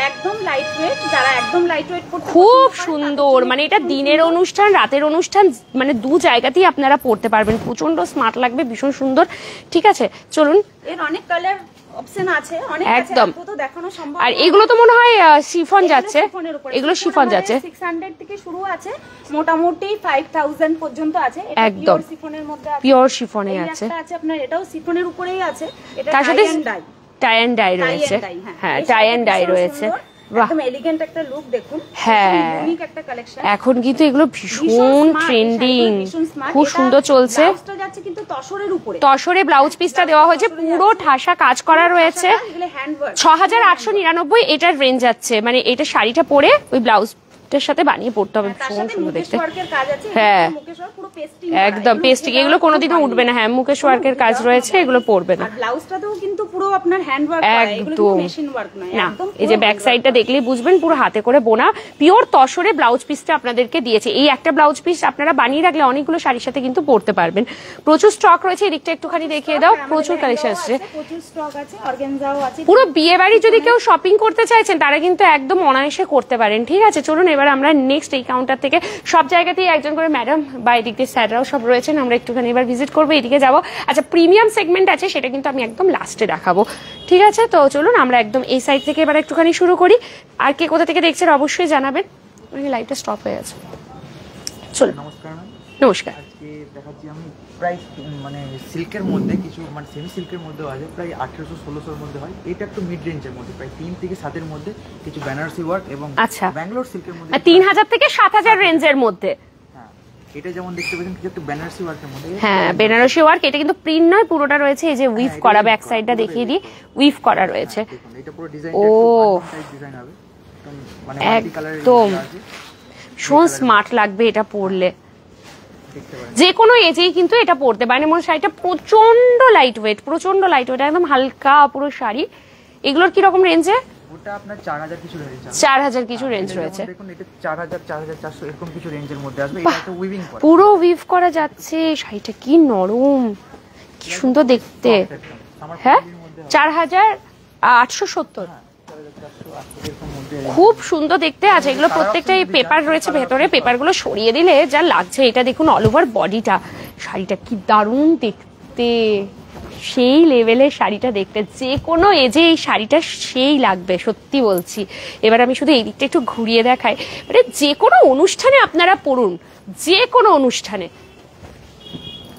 একদম লাইট ওয়েট, যারা একদম লাইট ওয়েট করতে খুব সুন্দর, মানে এটা দিনের অনুষ্ঠান রাতের অনুষ্ঠান মানে দু জায়গাতেই আপনারা পড়তে পারবেন, প্রচন্ড স্মার্ট লাগবে, ভীষণ সুন্দর, ঠিক আছে? চলুন, এর অনেক কালার অপশন আছে, অনেক একদম, আছে, তো দেখানো সম্ভব। আর এগুলো তো মনে হয় শিফন যাচ্ছে, এগুলো শিফন যাচ্ছে, 600 থেকে শুরু আছে, মোটামুটি 5000 পর্যন্ত আছে, এটা একদম পিওর শিফনের মধ্যে আছে, পিওর শিফনে আছে, আছে আপনার, এটাও শিফনের উপরেই আছে, এটা তার সাথে টাই অ্যান্ড ডাই রয়েছে, হ্যাঁ টাই অ্যান্ড ডাই রয়েছে, একদম এলিগেন্ট একটা লুক দেখুন, হ্যাঁ ইউনিক একটা কালেকশন। এখন কিন্তু এগুলো ভীষণ ট্রেন্ডিং, খুব সুন্দর চলছে। ব্লাউজটা যাচ্ছে কিন্তু তসরের উপরে, তসরে ব্লাউজ পিসটা দেওয়া হয়েছে, পুরো ঠাসা কাজ করা রয়েছে, এগুলো হ্যান্ড ওয়ার্ক। 6899 এটার রেঞ্জ যাচ্ছে, মানে এটা শাড়িটা পরে ওই ব্লাউজ ওয়াইফটার সাথে বানিয়ে পড়তে হবে, ভীষণ সুন্দর দেখতে। হ্যাঁ, একদম পেস্টিং, এগুলো কোনোদিনও উঠবে না। হ্যাঁ, মুকেশ ওয়ার্কের কাজ রয়েছে, এগুলো পড়বে না। ব্লাউজটাতেও কিন্তু পুরো আপনার হ্যান্ড ওয়ার্ক করা, এগুলো কিন্তু মেশিন ওয়ার্ক নয় না। একদম। এই যে ব্যাক সাইডটা দেখলেই বুঝবেন পুরো হাতে করে বোনা পিওর তসরে ব্লাউজ পিসটা আপনাদেরকে দিয়েছে। এই একটা ব্লাউজ পিস আপনারা বানিয়ে রাখলে অনেকগুলো শাড়ির সাথে কিন্তু পরতে পারবেন। প্রচুর স্টক রয়েছে, এদিকটা একটুখানি দেখিয়ে দাও, প্রচুর কালেকশন আসছে, প্রচুর স্টক আছে, অর্গানজাও আছে। পুরো বিয়ে বাড়ি যদি কেউ শপিং করতে চাইছেন তারা কিন্তু একদম অনায়াসে করতে পারেন। ঠিক আছে, চলুন এবার আমরা নেক্সট এই কাউন্টার থেকে, সব জায়গাতেই একজন করে ম্যাডাম বা এদিক দিয়ে স্যাররাও সব রয়েছেন, আমরা একটুখানি এবার ভিজিট করবো, এদিকে যাবো। আচ্ছা, প্রিমিয়াম সেগমেন্ট আছে, সেটা কিন্তু আমি একদম লাস্টে দেখাবো। ঠিক আছে, তো চলুন আমরা একদম এই সাইড থেকে এবার একটুখানি শুরু করি। আর কে কোথা থেকে দেখছেন অবশ্যই জানাবেন। লাইটটা স্টপ হয়ে আছে। চলুন, নমস্কার ম্যাম। নমস্কার। আজকে দেখাচ্ছি আমি প্রায় মানে সিল্কের মধ্যে কিছু, মানে সেমি সিল্কের মধ্যেও আছে, প্রায় 1800-1600 মধ্যে হয়। এটা একটু মিড রেঞ্জের মধ্যে, প্রায় 3 থেকে 7 মধ্যে কিছু বেনারসি ওয়ার্ক এবং আচ্ছা, ব্যাঙ্গালোর সিল্কের মধ্যে 3000 থেকে 7000 রেঞ্জের মধ্যে। হ্যাঁ, এটা যেমন দেখতে পাচ্ছেন কিছু একটু বেনারসি ওয়ার্কের মধ্যে। হ্যাঁ, বেনারসি ওয়ার্ক, এটা কিন্তু প্রিন্ট নয়, পুরোটা রয়েছে এই যে উইভ করা, ব্যাক সাইডটা দেখিয়ে দিই, উইভ করা রয়েছে। দেখুন এটা পুরো ডিজাইন, ও ডিজাইন হবে, মানে মাল্টি কালারের একদম আছে, ভীষণ স্মার্ট লাগবে এটা পরলে। দেখতে পারেন যে কোনো এজেই কিন্তু এটা পরতে পারেন। এবং শাড়িটা প্রচন্ড লাইট ওয়েট, প্রচন্ড লাইট ওয়েট, একদম হালকা পুরো শাড়ি। এগুলোর কি রকম রেঞ্জে? ওটা আপনার 4000 কিছু রেঞ্জ আছে, 4000 কিছু রেঞ্জ রয়েছে। দেখুন এটা 4000 4400 এরকম কিছু রেঞ্জের মধ্যে আসবে। এটা একটা উইভিং করা, পুরো উইভ করা যাচ্ছে। শাড়িটা কি নরম, কি সুন্দর দেখতে। হ্যাঁ, 4870, খুব সুন্দর দেখতে আছে। এগুলো প্রত্যেকটাই পেপার রয়েছে ভেতরে, পেপারগুলো সরিয়ে দিলে যা লাগছে। এটা দেখুন অল ওভার বডিটা, শাড়িটা কি দারুণ দেখতে, সেই লেভেলের শাড়িটা দেখতে। যে কোনো এজে এই শাড়িটা সেই লাগবে, সত্যি বলছি। এবার আমি শুধু এই দিকটা একটু ঘুরিয়ে দেখাই। মানে যে কোনো অনুষ্ঠানে আপনারা পরুন, যে কোনো অনুষ্ঠানে,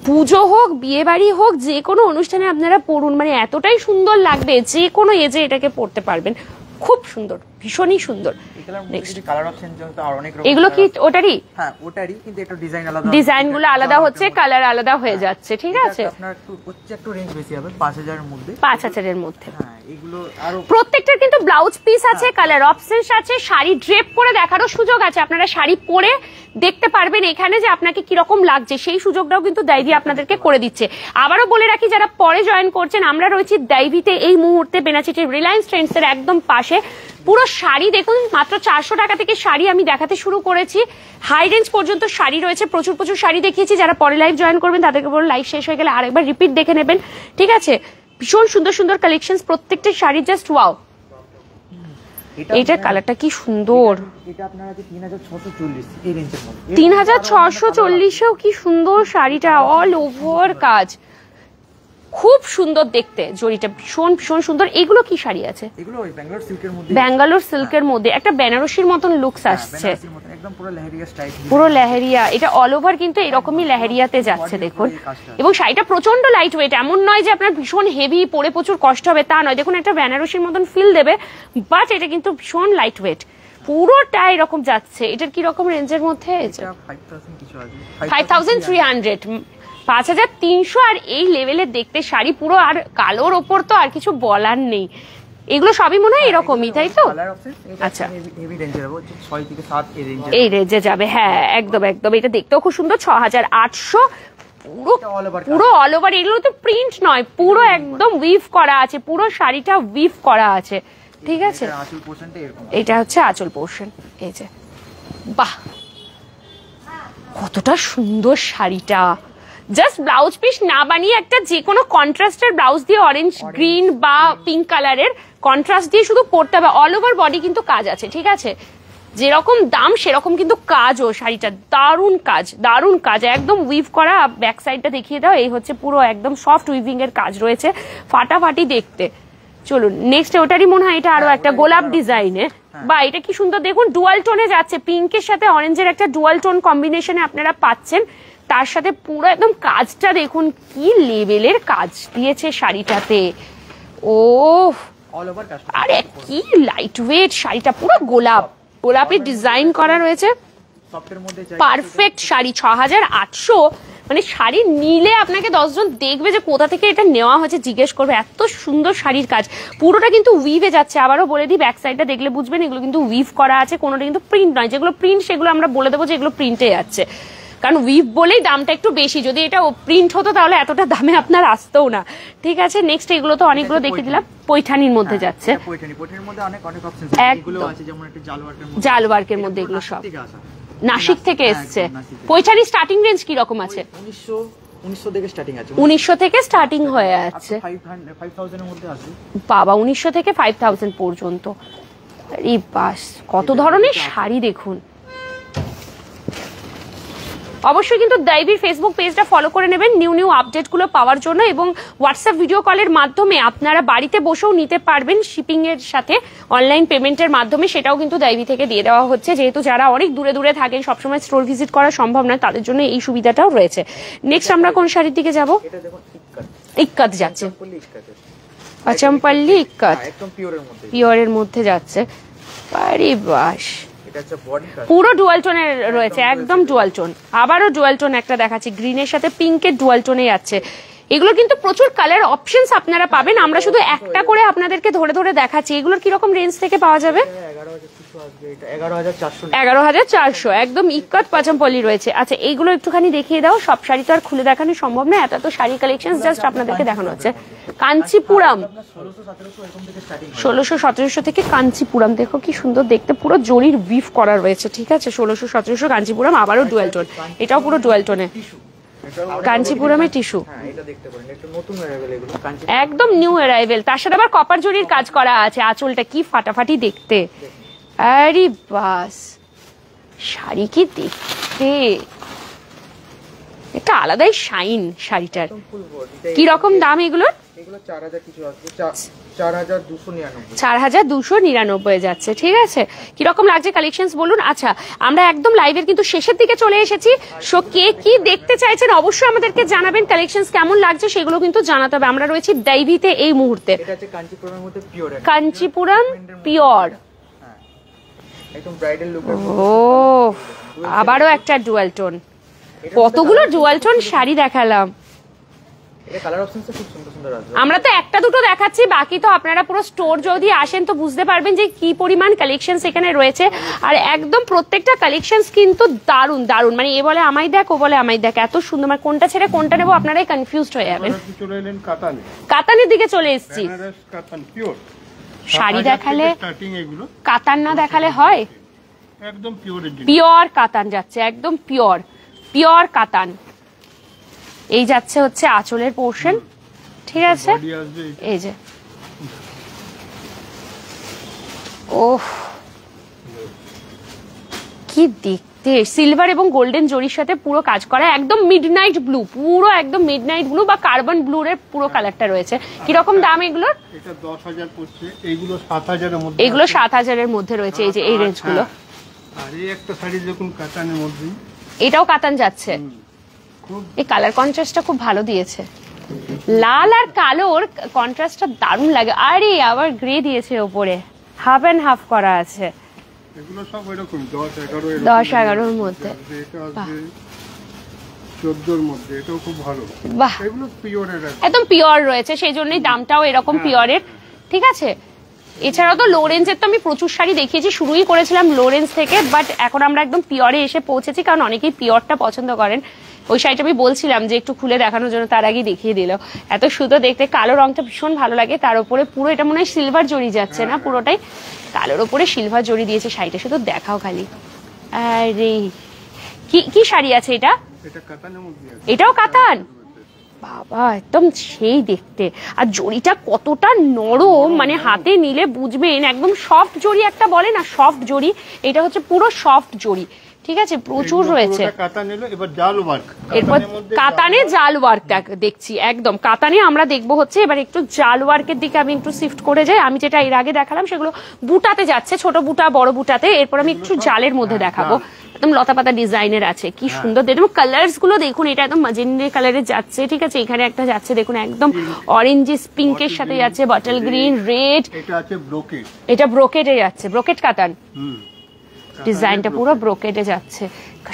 পুজো হোক, বিয়ে বাড়ি হোক, যে কোনো অনুষ্ঠানে আপনারা পরুন, মানে এতটাই সুন্দর লাগবে। যে কোনো এজে এটাকে পরতে পারবেন, খুব সুন্দর, ভীষণই সুন্দর। এগুলো কি ওটারই? হ্যাঁ ওটারই, কিন্তু একটু ডিজাইন আলাদা, ডিজাইন গুলো আলাদা হচ্ছে, কালার আলাদা হয়ে যাচ্ছে। ঠিক আছে, আপনার একটু রেঞ্জ বেশি হবে, 5000 এর মধ্যে, 5000 এর মধ্যে। হ্যাঁ এগুলো আরো প্রত্যেকটার কিন্তু ব্লাউজ পিস আছে, কালার অপশনস আছে, শাড়ি ড্রেপ করে দেখারও সুযোগ আছে। আপনারা শাড়ি পরে দেখতে পারবেন এখানে যে আপনাকে কিরকম লাগছে, সেই সুযোগটাও কিন্তু দাইভি আপনাদেরকে করে দিচ্ছে। আবারও বলে রাখি, যারা পরে জয়েন করছেন, আমরা রয়েছি দাইভিতে এই মুহূর্তে, বেনাচিটির রিলায়েন্স ট্রেন্ডস এর একদম পাশে। পুরো শাড়ি দেখুন, মাত্র 400 টাকা থেকে শাড়ি আমি দেখাতে শুরু করেছি। হাই রেঞ্জ পর্যন্ত শাড়ি রয়েছে, প্রচুর প্রচুর শাড়ি দেখিয়েছি। যারা পরে লাইভ জয়েন করবেন তাদেরকে বলুন লাইভ শেষ হয়ে গেলে আরেকবার রিপিট দেখে নেবেন। ঠিক আছে, ভীষণ সুন্দর সুন্দর কালেকশন, প্রত্যেকটা শাড়ি জাস্ট ওয়াও। এইটার কালারটা কি সুন্দর, এটা আপনার আছে 3640 এই রেঞ্জের মধ্যে। 3640এও কি সুন্দর শাড়িটা, অল ওভার কাজ, খুব সুন্দর দেখতে। জড়িটা ভীষণ ভীষণ সুন্দর। এগুলো কি শাড়ি আছে? এগুলো ওই ব্যাঙ্গালোর সিল্কের মধ্যে, ব্যাঙ্গালোর সিল্কের মধ্যে একটা বেনারসির মতন লুকস আসছে, একদম পুরো লেহেরিয়া স্টাইল, পুরো লেহেরিয়া। এটা অল ওভার কিন্তু এরকমই লেহেরিয়াতে যাচ্ছে দেখুন। এবং শাড়িটা প্রচন্ড লাইট ওয়েট, এমন নয় যে আপনার ভীষণ হেভি, পরে প্রচুর কষ্ট হবে, তা নয়। দেখুন একটা বেনারসির মতন ফিল দেবে, বাট এটা কিন্তু ভীষণ লাইট ওয়েট, পুরোটা এরকম যাচ্ছে। এটার কি রকম রেঞ্জের মধ্যে? 5000 কিছু আছে, 5300, 5300। আর এই লেভেলের দেখতে শাড়ি পুরো, আর কালোর ওপর তো আর কিছু বলার নেই। এগুলো সবই মনে হয় এরকমই, তাই তো? আচ্ছা, হেভি রেঞ্জের হবে, 6 থেকে 7 এই রেঞ্জে যাবে। হ্যাঁ একদম একদম, এটা দেখতেও খুব সুন্দর। 6800, পুরো পুরো অল ওভার। এগুলো তো প্রিন্ট নয়, পুরো একদম উইভ করা আছে, পুরো শাড়িটা উইভ করা আছে। ঠিক আছে, এটা হচ্ছে আঁচল পোর্শন। এই যে বাহ, কতটা সুন্দর শাড়িটা। জাস্ট ব্লাউজ পিস না বানিয়ে একটা যে কোনো কন্ট্রাস্টের ব্লাউজ দিয়ে, অরেঞ্জ গ্রিন বা পিঙ্ক কালারের কন্ট্রাস্ট দিয়ে শুধু পরতে হবে। অল ওভার বডি কিন্তু কাজ আছে। ঠিক আছে, যেরকম দাম সেরকম কিন্তু কাজও। শাড়িটা দারুণ কাজ, দারুণ কাজ, একদম উইভ করা। ব্যাক সাইডটা দেখিয়ে দাও, এই হচ্ছে পুরো একদম সফট উইভিং এর কাজ রয়েছে, ফাটাফাটি দেখতে। চলুন নেক্সট, ওটারই মনে হয় এটা আরো একটা গোলাপ ডিজাইনে। বা এটা কি সুন্দর দেখুন, ডুয়াল টোনে যাচ্ছে, পিঙ্কের সাথে অরেঞ্জের একটা ডুয়াল টোন কম্বিনেশনে আপনারা পাচ্ছেন। তার সাথে পুরো একদম কাজটা দেখুন, কি লেভেলের কাজ দিয়েছে শাড়িটাতে। ও আরে কি লাইট ওয়েট শাড়িটা, পুরো গোলাপের ডিজাইন করা রয়েছে, পারফেক্ট শাড়ি। 6800, মানে শাড়ি নিলে আপনাকে 10 জন দেখবে যে কোথা থেকে এটা নেওয়া হয়েছে জিজ্ঞেস করবে, এত সুন্দর শাড়ির কাজ। পুরোটা কিন্তু উইভে যাচ্ছে, আবারও বলে দিই ব্যাক সাইডটা দেখলে বুঝবেন এগুলো কিন্তু উইভ করা আছে, কোনোটা কিন্তু প্রিন্ট নয়। যেগুলো প্রিন্ট সেগুলো আমরা বলে দেবো যে এগুলো প্রিন্টে যাচ্ছে, কারণ উইভ বলেই দামটা একটু বেশি। যদি এটা প্রিন্ট হতো তাহলে এতটা দামে আপনার আসতেও না। ঠিক আছে, নেক্সট এগুলো তো অনেকগুলো দেখিয়ে দিলাম, পৈঠানির মধ্যে যাচ্ছে। পৈঠানির মধ্যে অনেক অপশন এগুলো আছে, যেমন একটা জাল ওয়ার্কের মধ্যে এগুলো সব নাসিক থেকে এসছে। পৈঠানি স্টার্টিং রেঞ্জ কি রকম আছে? 1900 থেকে স্টার্টিং আছে, 1900 থেকে স্টার্টিং হয়ে আছে, 5000 এর মধ্যে আছে বাবা, 1900 থেকে 5000 পর্যন্ত। আরে বাস, কত ধরনের শাড়ি দেখুন। অবশ্যই কিন্তু দৈবীর ফেসবুক পেজটা ফলো করে নেবেন নিউ আপডেটগুলো পাওয়ার জন্য, এবং হোয়াটসঅ্যাপ ভিডিও কলের মাধ্যমে আপনারা বাড়িতে বসেও নিতে পারবেন শিপিং এর সাথে, অনলাইন পেমেন্টের মাধ্যমে। সেটাও কিন্তু দৈবী থেকে দিয়ে দেওয়া হচ্ছে, যেহেতু যারা অনেক দূরে দূরে থাকেন, সবসময় স্টোর ভিজিট করা সম্ভব নয়, তাদের জন্য এই সুবিধাটাও রয়েছে। নেক্সট আমরা কোন শাড়ির দিকে যাব? ইক্কাত যাচ্ছে, আচমপল্লি ইক্কাত, একদম পিওরের মধ্যে যাচ্ছে। আরে বাস, পুরো ডুয়াল টোনের রয়েছে, একদম ডুয়াল টোন। আবারও ডুয়াল টোন একটা দেখাচ্ছি, গ্রিনের সাথে পিঙ্কের ডুয়াল টোনে যাচ্ছে। এগুলো কিন্তু প্রচুর কালার অপশনস আপনারা পাবেন, আমরা শুধু একটা করে আপনাদেরকে ধরে ধরে দেখাচ্ছি। এগুলোর কিরকম রেঞ্জ থেকে পাওয়া যাবে? 11,400, একদম ইক্কাত পাচমপল্লি রয়েছে। আচ্ছা, এইগুলো একটুখানি দেখিয়ে দাও, সব শাড়ি তো আর খুলে দেখানো সম্ভব না, এত শাড়ি কালেকশন জাস্ট আপনাদেরকে দেখানো হচ্ছে। কাঞ্চিপুরম 1600-1700 থেকে কাঞ্চিপুরম, দেখো কি সুন্দর দেখতে, পুরো জরির উইভ করা রয়েছে। ঠিক আছে, 1600-1700 কাঞ্চিপুরম, আবারও ডুয়াল টোন, এটাও পুরো ডুয়াল টোনে। কাঞ্চিপুরমের টিস্যু একদম নিউ অ্যারাইভেল, তার সাথে আবার কপার জরির কাজ করা আছে। আঁচলটা কি ফাটাফাটি দেখতে, আরে বাস, শাড়ি কি দেখতে, একটা আলাদাই শাইন শাড়িটার। কি রকম দাম এগুলোর? 4299 যাচ্ছে। ঠিক আছে, কিরকম লাগছে কালেকশন বলুন। আচ্ছা, আমরা একদম লাইভের কিন্তু শেষের দিকে চলে এসেছি। সো কে কি দেখতে চাইছেন অবশ্যই আমাদেরকে জানাবেন, কালেকশন কেমন লাগছে সেগুলো কিন্তু জানাতে হবে। আমরা রয়েছি দৈবীতে এই মুহূর্তে, কাঞ্চিপুরম পিওর। ও, আবারও একটা ডুয়াল টোন, কতগুলো ডুয়াল টোন শাড়ি দেখালাম। আমরা তো একটা দুটো দেখাচ্ছি, বাকি তো আপনারা পুরো স্টোর যদি আসেন তো বুঝতে পারবেন যে কি পরিমাণ কালেকশন এখানে রয়েছে। আর একদম প্রত্যেকটা কালেকশন কিন্তু দারুন দারুন, মানে এ বলে আমায় দেখ, ও বলে আমায় দেখ, এত সুন্দর, মানে কোনটা ছেড়ে কোনটা নেবো আপনারাই কনফিউজড হয়ে যাবেন। কাতানের দিকে চলে এসেছি। শাড়ি দেখালে কাতান না দেখালে হয়? একদম পিওর কাতান যাচ্ছে, একদম পিওর কাতান। এই যাচ্ছে হচ্ছে আঁচলের পোর্শন। ঠিক আছে, এই যে, ওহ কি দেখতে, সিলভার এবং গোল্ডেন জরির সাথে পুরো কাজ করা, একদম মিডনাইট ব্লু, পুরো একদম মিডনাইট ব্লু বা কার্বন ব্লু এর পুরো কালারটা রয়েছে। কিরকম দাম এগুলোর? এটা 10,000 পড়ছে, এইগুলো 7,000 এর মধ্যে, এগুলো 7,000 এর মধ্যে রয়েছে। এই যে এই রেঞ্জ গুলো। আর এই একটা শাড়ি দেখুন কাতানের মধ্যে, এটাও কাতান যাচ্ছে। এই কালার কন্ট্রাস্টটা খুব ভালো দিয়েছে, লাল আর কালোর কন্ট্রাস্টটা দারুণ লাগে। আরে আবার গ্রে দিয়েছে ওপরে, হাফ এন্ড হাফ করা আছে। এগুলো সব এরকম 10-11 10-11 এর মধ্যে, এটা আসবে 14 এর মধ্যে, এটাও খুব ভালো। বাহ, এগুলো পিওরের একদম পিওর রয়েছে, সেই জন্যই দামটাও এরকম পিওরের। ঠিক আছে, এছাড়াও তো লো রেঞ্জের তো আমি প্রচুর শাড়ি দেখিয়েছি, শুরুই করেছিলাম লো রেঞ্জ থেকে, বাট এখন আমরা একদম পিওরে এসে পৌঁছেছি, কারণ অনেকেই পিওরটা পছন্দ করেন। ওই শাড়িটা আমি বলছিলাম যে একটু খুলে দেখানোর জন্য, তার আগেই দেখিয়ে দিল। এত সুন্দর দেখতে, কালো রংটা ভীষণ ভালো লাগে, তার উপরে পুরো এটা মনে হয় সিলভার জড়ি যাচ্ছে না, পুরোটাই কালোর উপরে সিলভার জড়ি দিয়েছে শাড়িটা, শুধু দেখাও খালি। আরে কি শাড়ি আছে এটা? এটাও কাতান, বাবা একদম সেই দেখতে। আর জড়িটা কতটা নরম, মানে হাতে নিলে বুঝবেন, একদম সফট জড়ি একটা বলে না, সফট জড়ি, এটা হচ্ছে পুরো সফট জড়ি। ঠিক আছে, প্রচুর রয়েছে। এরপর কাতানে জাল ওয়ার্ক দেখছি, একদম কাতানে আমরা দেখবো হচ্ছে এবার একটু জাল ওয়ার্কের দিকে আমি একটু শিফট করে যাই। আমি যেটা এর আগে দেখালাম সেগুলো বুটাতে যাচ্ছে, ছোট বুটা বড় বুটাতে, এরপর আমি একটু জালের মধ্যে দেখাবো। একদম লতা পাতা ডিজাইনের আছে, কি সুন্দর দেখুন। কালার্স গুলো দেখুন, এটা একদম ম্যাজেন্ডা কালারে যাচ্ছে। ঠিক আছে, এখানে একটা যাচ্ছে দেখুন, একদম অরেঞ্জিস পিঙ্কের সাথে যাচ্ছে, বটল গ্রিন, রেড, এটা ব্রোকেটে যাচ্ছে, ব্রোকেট কাতান ডিজাইনটা পুরো ব্রোকেটে যাচ্ছে।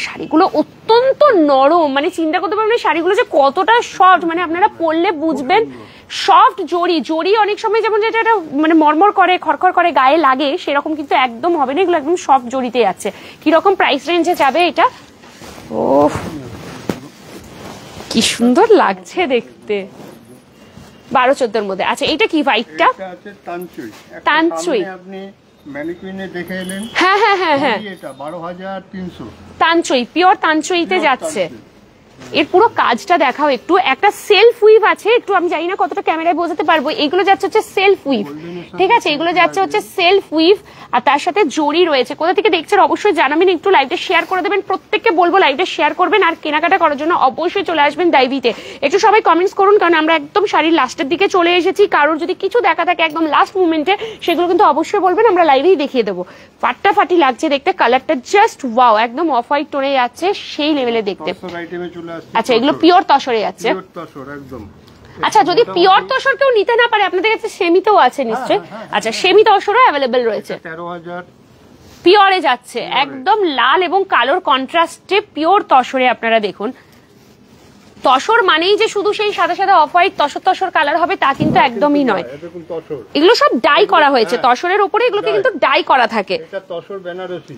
শাড়িগুলো অত্যন্ত অত্যন্ত নরম, মানে চিন্তা করতে পারবেন শাড়িগুলো যে কতটা সফট, মানে আপনারা পরলে বুঝবেন। সফট জড়ি অনেক সময় যেমন যেটা একটা মানে মরমর করে খড়খড় করে গায়ে লাগে, সেরকম কিন্তু একদম হবে না, এগুলো একদম সফট জড়িতে যাচ্ছে। কিরকম প্রাইস রেঞ্জে যাবে এটা? ও কি সুন্দর লাগছে দেখতে, 12-14 মধ্যে। আচ্ছা এটা কি হোয়াইটটা? এটা আছে তানচুই। তানচুই আপনি ম্যানিকুইনে দেখে এলেন। হ্যাঁ হ্যাঁ হ্যাঁ হ্যাঁ, এটা 12,300 তানচুই, পিওর তানচুইতে যাচ্ছে। এর পুরো কাজটা দেখাও একটু। একটা সেলফ উইভ আছে, একটু আমি জানি না কতটা ক্যামেরায় বোঝাতে পারবো, এগুলো যাচ্ছে হচ্ছে সেলফ উইভ, ঠিক আছে, এগুলো যাচ্ছে হচ্ছে সেলফ উইভ, আর তার সাথে জড়ি রয়েছে। কোথা থেকে দেখছেন অবশ্যই জানাবেন, একটু লাইভটা শেয়ার করে দেবেন, প্রত্যেককে বলবো লাইভটা শেয়ার করবেন, আর কেনাকাটা করার জন্য অবশ্যই চলে আসবেন ডাইভিতে। একটু সবাই কমেন্টস করুন, কারণ আমরা একদম শাড়ির লাস্টের দিকে চলে এসেছি। কারোর যদি কিছু দেখা থাকে একদম লাস্ট মুমেন্টে, সেগুলো কিন্তু অবশ্যই বলবেন, আমরা লাইভেই দেখিয়ে দেবো। ফাটাফাটি লাগছে দেখতে, কালারটা জাস্ট ওয়াও, একদম অফ হোয়াইট টোনে যাচ্ছে, সেই লেভেলে দেখতে। আচ্ছা এগুলো পিওর তসরে যাচ্ছে। আচ্ছা যদি পিওর তসর কেউ নিতে না পারে, আপনাদের কাছে সেমিতেও আছে নিশ্চয়ই? আচ্ছা সেমি তসরও অ্যাভেলেবেল রয়েছে, 13,000 পিওরে যাচ্ছে, একদম লাল এবং কালোর কন্ট্রাস্টে পিওর তসরে। আপনারা দেখুন, তসর মানেই যে শুধু সেই সাদা সাদা অফ হোয়াইট তসর কালার হবে তা কিন্তু একদমই নয়, এগুলো সব ডাই করা হয়েছে তসরের উপরে, এগুলোকে কিন্তু ডাই করা থাকে। তসর বেনারসি,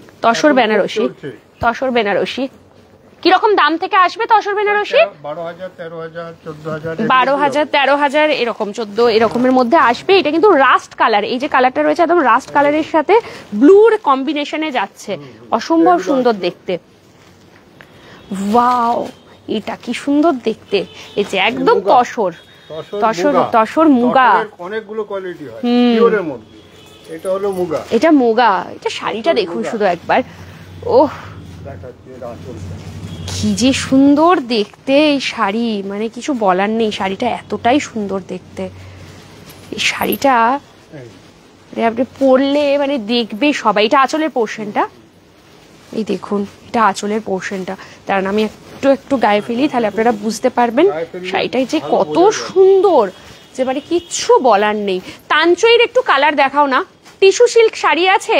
তসর বেনারসি কিরকম দাম থেকে আসবে? তসর বেনারসি 12,000, 13,000, 14,000, 12,000, 13,000 এরকম 14 এরকমের মধ্যে আসবে। এটা কিন্তু রাস্ট কালার, এই যে কালারটা রয়েছে একদম রাস্ট কালারের সাথে ব্লুর কম্বিনেশনে যাচ্ছে, অসম্ভব সুন্দর দেখতে। ওয়াও এটা কি সুন্দর দেখতে, এই যে একদম তসর তসর মুগা, অনেকগুলো কোয়ালিটি হয় পিওরের মধ্যে। এটা হলো মুগা, এটা মুগা। এটা শাড়িটা দেখুন শুধু একবার, ওহ কি যে সুন্দর দেখতে এই শাড়ি, মানে কিছু বলার নেই, শাড়িটা এতটাই সুন্দর দেখতে। এই শাড়িটা আপনি পরলে মানে দেখবে সবাই। এটা আঁচলের পোর্শনটা, এই দেখুন এটা আঁচলের পোর্শনটা, কারণ আমি একটু গায়ে ফেলি তাহলে আপনারা বুঝতে পারবেন শাড়িটাই যে কত সুন্দর, যে মানে কিচ্ছু বলার নেই। তানচুইয়ের একটু কালার দেখাও না। টিস্যু সিল্ক শাড়ি আছে,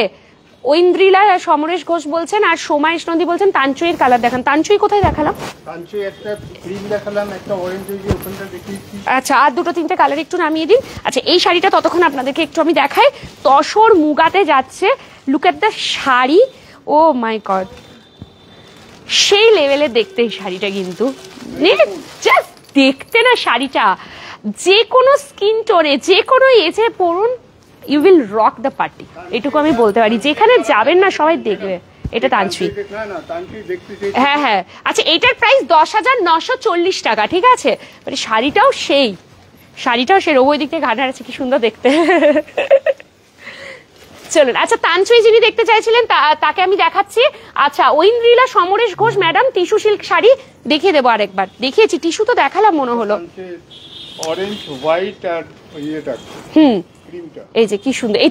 ঐন্দ্রিলা সমরেশ ঘোষ বলছেন, আর সোমাইশ নন্দী বলছেন তানচুইয়ের কালার দেখান। তানচুই কোথায় দেখালাম? তানচুই একটা গ্রিন দেখালাম, একটা অরেঞ্জ, ওই যে ওখানটা দেখিয়েছি। আচ্ছা আর 2-3টে কালার একটু নামিয়ে দিন। আচ্ছা এই শাড়িটা ততক্ষণ আপনাদেরকে একটু আমি দেখাই, তসর মুগাতে যাচ্ছে। Look at the sari, oh my god, সেই লেভেলে দেখতে এই শাড়িটা, কিন্তু জাস্ট দেখতে না শাড়িটা, যে কোনো স্কিন টোনে যে কোনো এজে পরুন, you will rock the party, এটুকু আমি বলতে পারি। যেখানে যাবেন না সবাই দেখবে। এটা তানচুই, হ্যাঁ হ্যাঁ। আচ্ছা এটার প্রাইস 10,940 টাকা, ঠিক আছে, মানে শাড়িটাও সেই ওই দিক থেকে ঘাটার আছে, কি সুন্দর দেখতে। চলুন আচ্ছা তানচুই যিনি দেখতে চাইছিলেন তাকে আমি দেখাচ্ছি। আচ্ছা Aindrila Samaresh Ghosh madam, tissue silk sari দেখিয়ে দেবো আরেকবার। দেখিয়েছি, টিস্যু তো দেখালাম মনে হলো। অরেঞ্জ, হোয়াইট আর ইয়েটা, এই যে কি সুন্দর, এই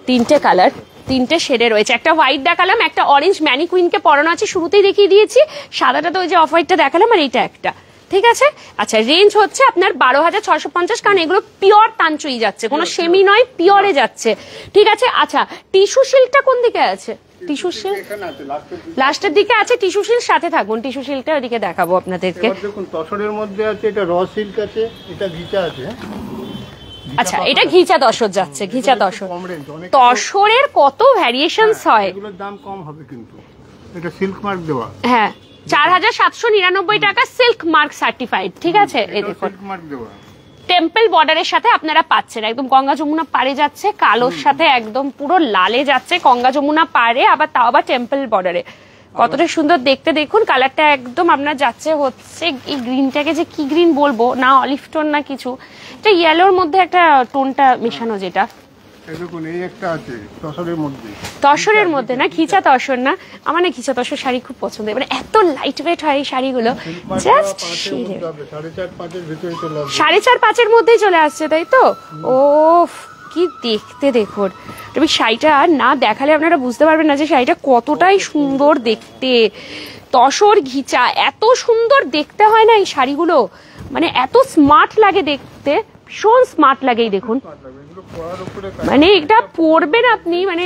তিনটে কালার, 3টে শেডে রয়েছে। একটা হোয়াইট দেখালাম, একটা অরেঞ্জ ম্যানিকুইনকে পরানো আছে, শুরুতেই দেখিয়ে দিয়েছি। সাদাটা তো ওই যে অফ হোয়াইটটা দেখালাম, আর এইটা একটা, ঠিক আছে। আচ্ছা রেঞ্জ হচ্ছে আপনার 12,650, কারণ এগুলো পিওর তানচুই যাচ্ছে, কোনো সেমি নয়, পিওরে যাচ্ছে, ঠিক আছে। আচ্ছা টিস্যু সিল্কটা কোন দিকে আছে? টিস্যু সিল্ক লাস্টের দিকে আছে, টিস্যু সিল্ক সাথে থাকুন, টিস্যু সিল্কটা ওইদিকে দেখাবো আপনাদেরকে। দেখুন তসরের মধ্যে আছে, এটা র সিল্ক আছে, এটা ঘিচা আছে। আচ্ছা এটা ঘিচা তসর যাচ্ছে, ঘিচা তসর। তসরের কত ভ্যারিয়েশনস হয়, এগুলোর দাম কম হবে, কিন্তু এটা সিল্ক মার্ক দেওয়া। হ্যাঁ 4,799 টাকা, সিল্ক মার্ক সার্টিফাইড, ঠিক আছে। এই দেখুন সিল্ক মার্ক দেওয়া, টেম্পল বর্ডারের সাথে আপনারা পাচ্ছেন, একদম গঙ্গা যমুনা পাড়ে যাচ্ছে, কালোর সাথে একদম পুরো লালে যাচ্ছে, গঙ্গা যমুনা পাড়ে, আবার তাও আবার টেম্পল বর্ডারে। কতটা সুন্দর দেখতে দেখুন, কালারটা একদম আপনার যাচ্ছে হচ্ছে এই গ্রিনটাকে যে কি গ্রিন বলবো না, অলিভ টোন না কিছু, এটা ইয়েলোর মধ্যে একটা টোনটা মেশানো, যেটা দেখুন এই একটা আছে তসরের মধ্যে, তসরের মধ্যে না, ঘিচা তসর না। আমার না ঘিচা তসর শাড়ি খুব পছন্দ, মানে এত লাইট ওয়েট হয় এই শাড়িগুলো, জাস্ট 4.5-5 ভিতরে চলে আসবে, 4.5-5 মধ্যেই চলে আসছে, তাই তো। ও কি দেখতে দেখুন, তবে শাড়িটা না দেখালে আপনারা বুঝতে পারবেন না যে শাড়িটা কতটাই সুন্দর দেখতে। তসর ঘিচা এত সুন্দর দেখতে হয় না এই শাড়িগুলো, মানে এত স্মার্ট লাগে দেখতে, ভীষণ স্মার্ট লাগে। দেখুন মানে এটা পরবেন আপনি, মানে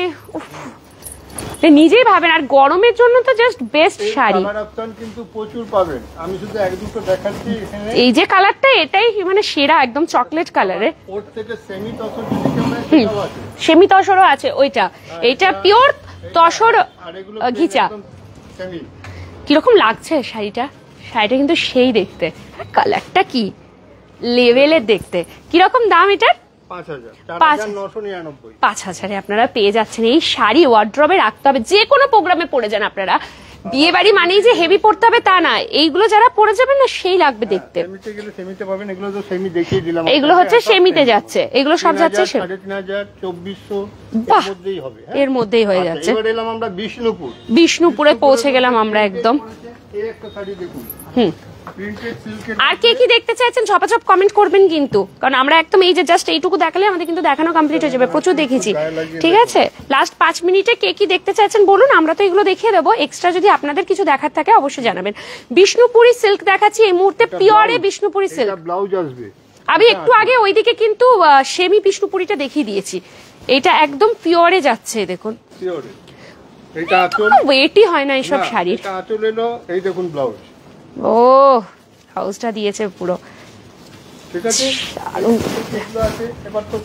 নিজেই ভাবেন, আর গরমের জন্য তো just best sari. Colour option কিন্তু প্রচুর পাবেন, আমি শুধু এক দুটো দেখাচ্ছি এখানে। এই যে কালারটা, এটাই মানে সেরা, একদম চকলেট কালারের। ওর থেকে সেমি তসর যদি কেউ নেয় সেটাও আছে। সেমি তসরও আছে ওইটা, এটা পিওর তসর আর এগুলো ঘিচা। একদম সেমি। কিরকম লাগছে শাড়িটা? শাড়িটা কিন্তু সেই দেখতে, কালারটা কি লেভেলের দেখতে। কিরকম দাম এটার? 5000, 4999। 5000-এ আপনারা পেয়ে যাচ্ছেন এই শাড়ি। ওয়ার্ড্রবে রাখতে হবে, যে কোনো প্রোগ্রামে পরে যান আপনারা। বিয়ে বাড়ি মানেই যে হেভি পড়তে হবে তা না, এইগুলো যারা পরে যাবেন না সেই লাগবে দেখতে। সেমিতে গেলে সেমিতে পাবেন, এগুলো তো সেমি দেখিয়ে দিলাম। এগুলো হচ্ছে সেমিতে যাচ্ছে, এগুলো সব যাচ্ছে 3500, 2400 বাহ, এর মধ্যেই হবে। এর মধ্যেই হয়ে যাচ্ছে। এবার এলাম আমরা বিষ্ণুপুর। বিষ্ণুপুরে পৌঁছে গেলাম আমরা একদম। এই একটা শাড়ি দেখুন, প্রিন্টেড সিল্কের। আর কে কি দেখতে চাইছেন ঝপাঝপ কমেন্ট করবেন কিন্তু, কারণ আমরা একদম এই যে জাস্ট এইটুকু দেখালে আমাদের কিন্তু দেখানো কমপ্লিট হয়ে যাবে। প্রচুর দেখেছি, ঠিক আছে? লাস্ট 5 মিনিটে কে কি দেখতে চাইছেন বলুন, আমরা তো এগুলো দেখিয়ে দেবো। এক্সট্রা যদি আপনাদের কিছু দেখার থাকে অবশ্যই জানাবেন। বিষ্ণুপুরি সিল্ক দেখাচ্ছি এই মুহূর্তে, পিওরে বিষ্ণুপুরি সিল্ক। এটা ব্লাউজ আসবে। আমি একটু আগে ওইদিকে কিন্তু সেমি বিষ্ণুপুরিটা দেখিয়ে দিয়েছি, এটা একদম পিওরে যাচ্ছে দেখুন। পিওরে এটা আঁচল, ওয়েটই হয় না এইসব শাড়ির। এটা আঁচল এলো, এই দেখুন ব্লাউজ। ও হাউসটা দিয়েছে পুরো, ঠিক আছে। এগুলো আছে। এবার তো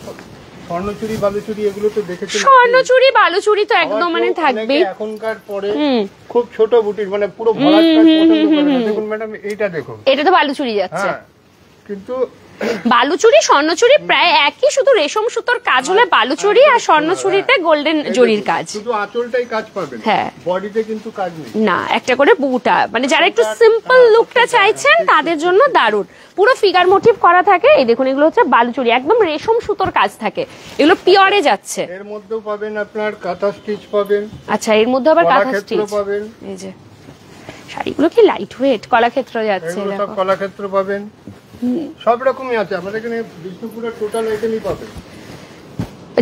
স্বর্ণচুরি বালুচুরি এগুলো তো দেখেছেন। স্বর্ণচুরি বালুচুরি তো একদম মানে থাকবে। এখনকার পরে খুব ছোট বুটির মানে পুরো ভরাট কাজ পছন্দ করে না। দেখুন ম্যাডাম, এইটা দেখুন, এটা তো বালুচুরি যাচ্ছে। হ্যাঁ, কিন্তু বালুচুরি স্বর্ণচুরি প্রায় একই, শুধু রেশম সুতোর কাজ হলে বালুচুরি আর স্বর্ণচুরিতে গোল্ডেন জরির কাজ। শুধু আঁচলটাই কাজ পাবেন, হ্যাঁ, বডিতে কিন্তু কাজ নেই। না, একটা করে বুটা, মানে যারা একটু সিম্পল লুকটা চাইছেন তাদের জন্য দারুণ। পুরো ফিগার মোটিভ করা থাকে। এই দেখুন, এগুলো হচ্ছে বালুচুরি, একদম রেশম সুতোর কাজ থাকে। এগুলো পিওরে যাচ্ছে। এর মধ্যেও পাবেন আপনার কাঁথা স্টিচ পাবেন। আচ্ছা, এর মধ্যে আবার কাঁথা কলাক্ষেত্র স্টিচ পাবেন। এই যে শাড়িগুলো কি লাইট ওয়েট, কলাক্ষেত্র যাচ্ছে। এগুলো সব কলাক্ষেত্র পাবেন, সব রকমই আছে আমাদের এখানে। বিষ্ণুপুরের টোটাল আইটেমই পাবেন।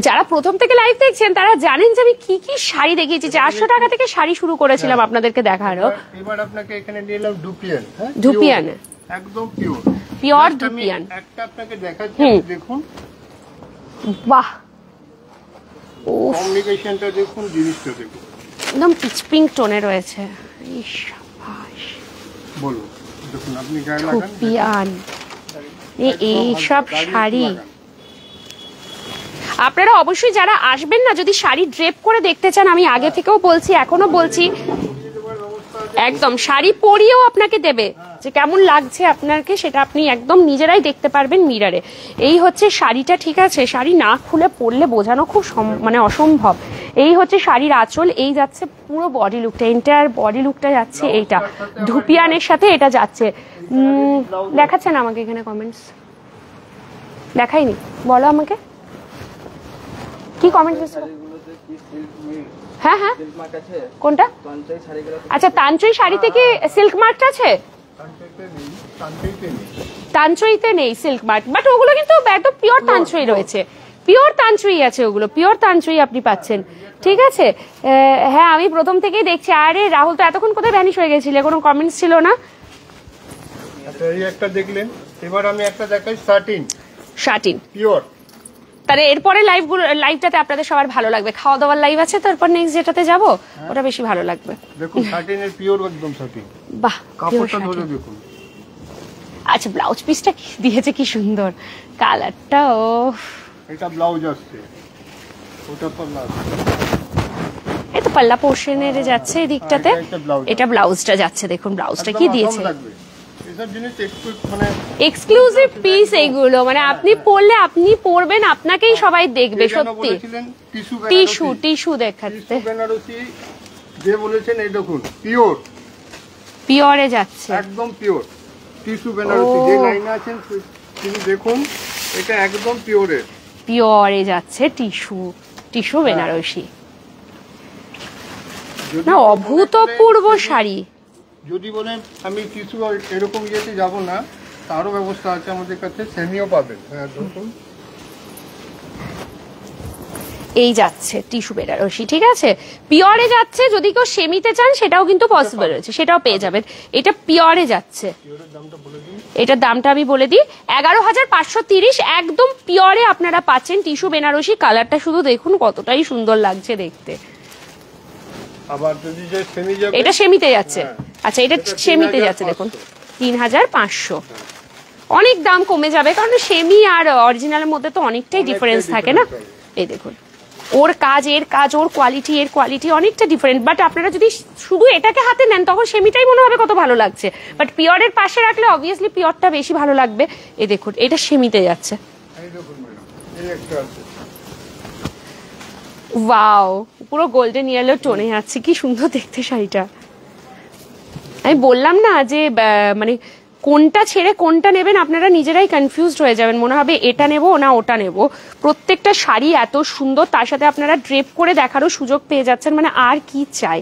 যারা প্রথম থেকে লাইভ দেখছেন তারা জানেন যে আমি কি কি শাড়ি দেখিয়েছি। 400 টাকা থেকে শাড়ি শুরু করেছিলাম আপনাদেরকে দেখানো। এবার আপনাকে এখানে নিয়ে এলাম ডুপিয়ান। হ্যাঁ, ডুপিয়ান একদম পিওর, পিওর ডুপিয়ান। একটা আপনাকে দেখাচ্ছি, দেখুন। বাহ, ও কমিউনিকেশনটা দেখুন, জিনিসটা দেখুন, একদম পিচ পিঙ্ক টোনে রয়েছে। এই শাবাশ, বলুন, দেখুন আপনি গায়ে লাগান। ডুপিয়ান, এই সব শাড়ি আপনারা অবশ্যই যারা আসবেন না, যদি শাড়ি ড্রেপ করে দেখতে চান, আমি আগে থেকেও বলছি, এখনো বলছি, একদম শাড়ি পরিয়েও আপনাকে দেবে যে কেমন লাগছে আপনাকে, সেটা আপনি একদম নিজেরাই দেখতে পারবেন মিরারে। এই হচ্ছে শাড়িটা, ঠিক আছে? শাড়ি না খুলে পরলে বোঝানো খুব মানে অসম্ভব। এই হচ্ছে শাড়ির আঁচল, এই যাচ্ছে পুরো বডি লুকটা, এন্টায়ার বডি লুকটা যাচ্ছে এইটা ধুপিয়ানের সাথে এটা যাচ্ছে। দেখাচ্ছেন আমাকে এখানে কমেন্টস? দেখাইনি, বলো আমাকে কি কমেন্টস এসেছে। হ্যাঁ হ্যাঁ, কোনটা? আচ্ছা, তানচই শাড়িতে কি সিল্ক মার্ক আছে? তানচইতে নেই সিল্ক মার্ক, বাট ওগুলো কিন্তু একদম পিওর তানচই রয়েছে, পিওর তানচই আছে, ওগুলো পিওর তানচই আপনি পাচ্ছেন, ঠিক আছে? হ্যাঁ, আমি প্রথম থেকেই দেখছি। আরে রাহুল, তো এতক্ষণ কোথায় ভ্যানিশ হয়ে গেছিলে, কোনো কমেন্টস ছিল না? এই একটা দেখলেন, এবার আমি একটা দেখাই শাটিন। Satin pure. তাহলে এরপরে লাইভটাতে আপনাদের সবার ভালো লাগবে। খাওয়া দাওয়ার লাইভ আছে, তারপর নেক্সট যেটাতে যাব ওটা বেশি ভালো লাগবে। দেখুন, শাটিনের পিওর একদম শাটিন। বাহ, কাপড়টা ধরে দেখুন। আচ্ছা, ব্লাউজ পিসটা কি দিয়েছে, কি সুন্দর কালারটা। ও, এটা ব্লাউজ আসছে, ওটা পাল্লা আসছে। এই তো পাল্লা পোর্শনের যাচ্ছে এই দিকটাতে, এটা ব্লাউজটা যাচ্ছে। দেখুন ব্লাউজটা কি দিয়েছে, এক্সক্লুসিভ পিস এইগুলো, মানে আপনি পরলে আপনি পরবেন, আপনাকেই সবাই দেখবে। সত্যি টিস্যু টিস্যু দেখাতে যে বলেছেন, এই দেখুন পিওর, পিওরে যাচ্ছে, একদম পিওর টিস্যু বেনারসি। যে লাইনে আছেন তিনি দেখুন, এটা একদম পিওরের, পিওরে যাচ্ছে টিস্যু, টিস্যু বেনারসি। না, অভূতপূর্ব শাড়ি। যদি বলেন আমি টিস্যু এরকম ইয়েতে যাব না, তারও ব্যবস্থা আছে আমাদের কাছে, সেমিও পাবেন। হ্যাঁ, দেখুন এই যাচ্ছে টিস্যু বেনারসি, ঠিক আছে? পিওরে যাচ্ছে, যদি কেউ সেমিতে চান সেটাও কিন্তু পসিবল রয়েছে, সেটাও পেয়ে যাবেন। এটা পিওরে যাচ্ছে, এটার দামটা আমি বলে দিই, 11,530। একদম পিওরে আপনারা পাচ্ছেন টিস্যু বেনারসি। কালারটা শুধু দেখুন কতটাই সুন্দর লাগছে দেখতে। আবার যদি যে সেমি যাবে এটা সেমিতে যাচ্ছে। আচ্ছা, এটা সেমিতে যাচ্ছে, দেখুন 3500। অনেক দাম কমে যাবে, কারণ সেমি আর অরিজিনালের মধ্যে তো অনেকটাই ডিফারেন্স থাকে না। এই দেখুন, ওর কাজ এর কাজ, ওর কোয়ালিটি এর কোয়ালিটি অনেকটা ডিফারেন্ট। বাট আপনারা যদি শুধু এটাকে হাতে নেন তখন সেমিটাই মনে হবে কত ভালো লাগছে, বাট পিওরের পাশে রাখলে অবভিয়াসলি পিওরটা বেশি ভালো লাগবে। এই দেখুন, এটা সেমিতে যাচ্ছে। ওয়াও, পুরো গোল্ডেন ইয়েলো টোনে যাচ্ছে, কি সুন্দর দেখতে শাড়িটা। আমি বললাম না যে মানে কোনটা ছেড়ে কোনটা নেবেন আপনারা নিজেরাই কনফিউজড হয়ে যাবেন, মনে হবে এটা নেব না ওটা নেব। প্রত্যেকটা শাড়ি এত সুন্দর, তার সাথে আপনারা ড্রেপ করে দেখারও সুযোগ পেয়ে যাচ্ছেন, মানে আর কি চাই,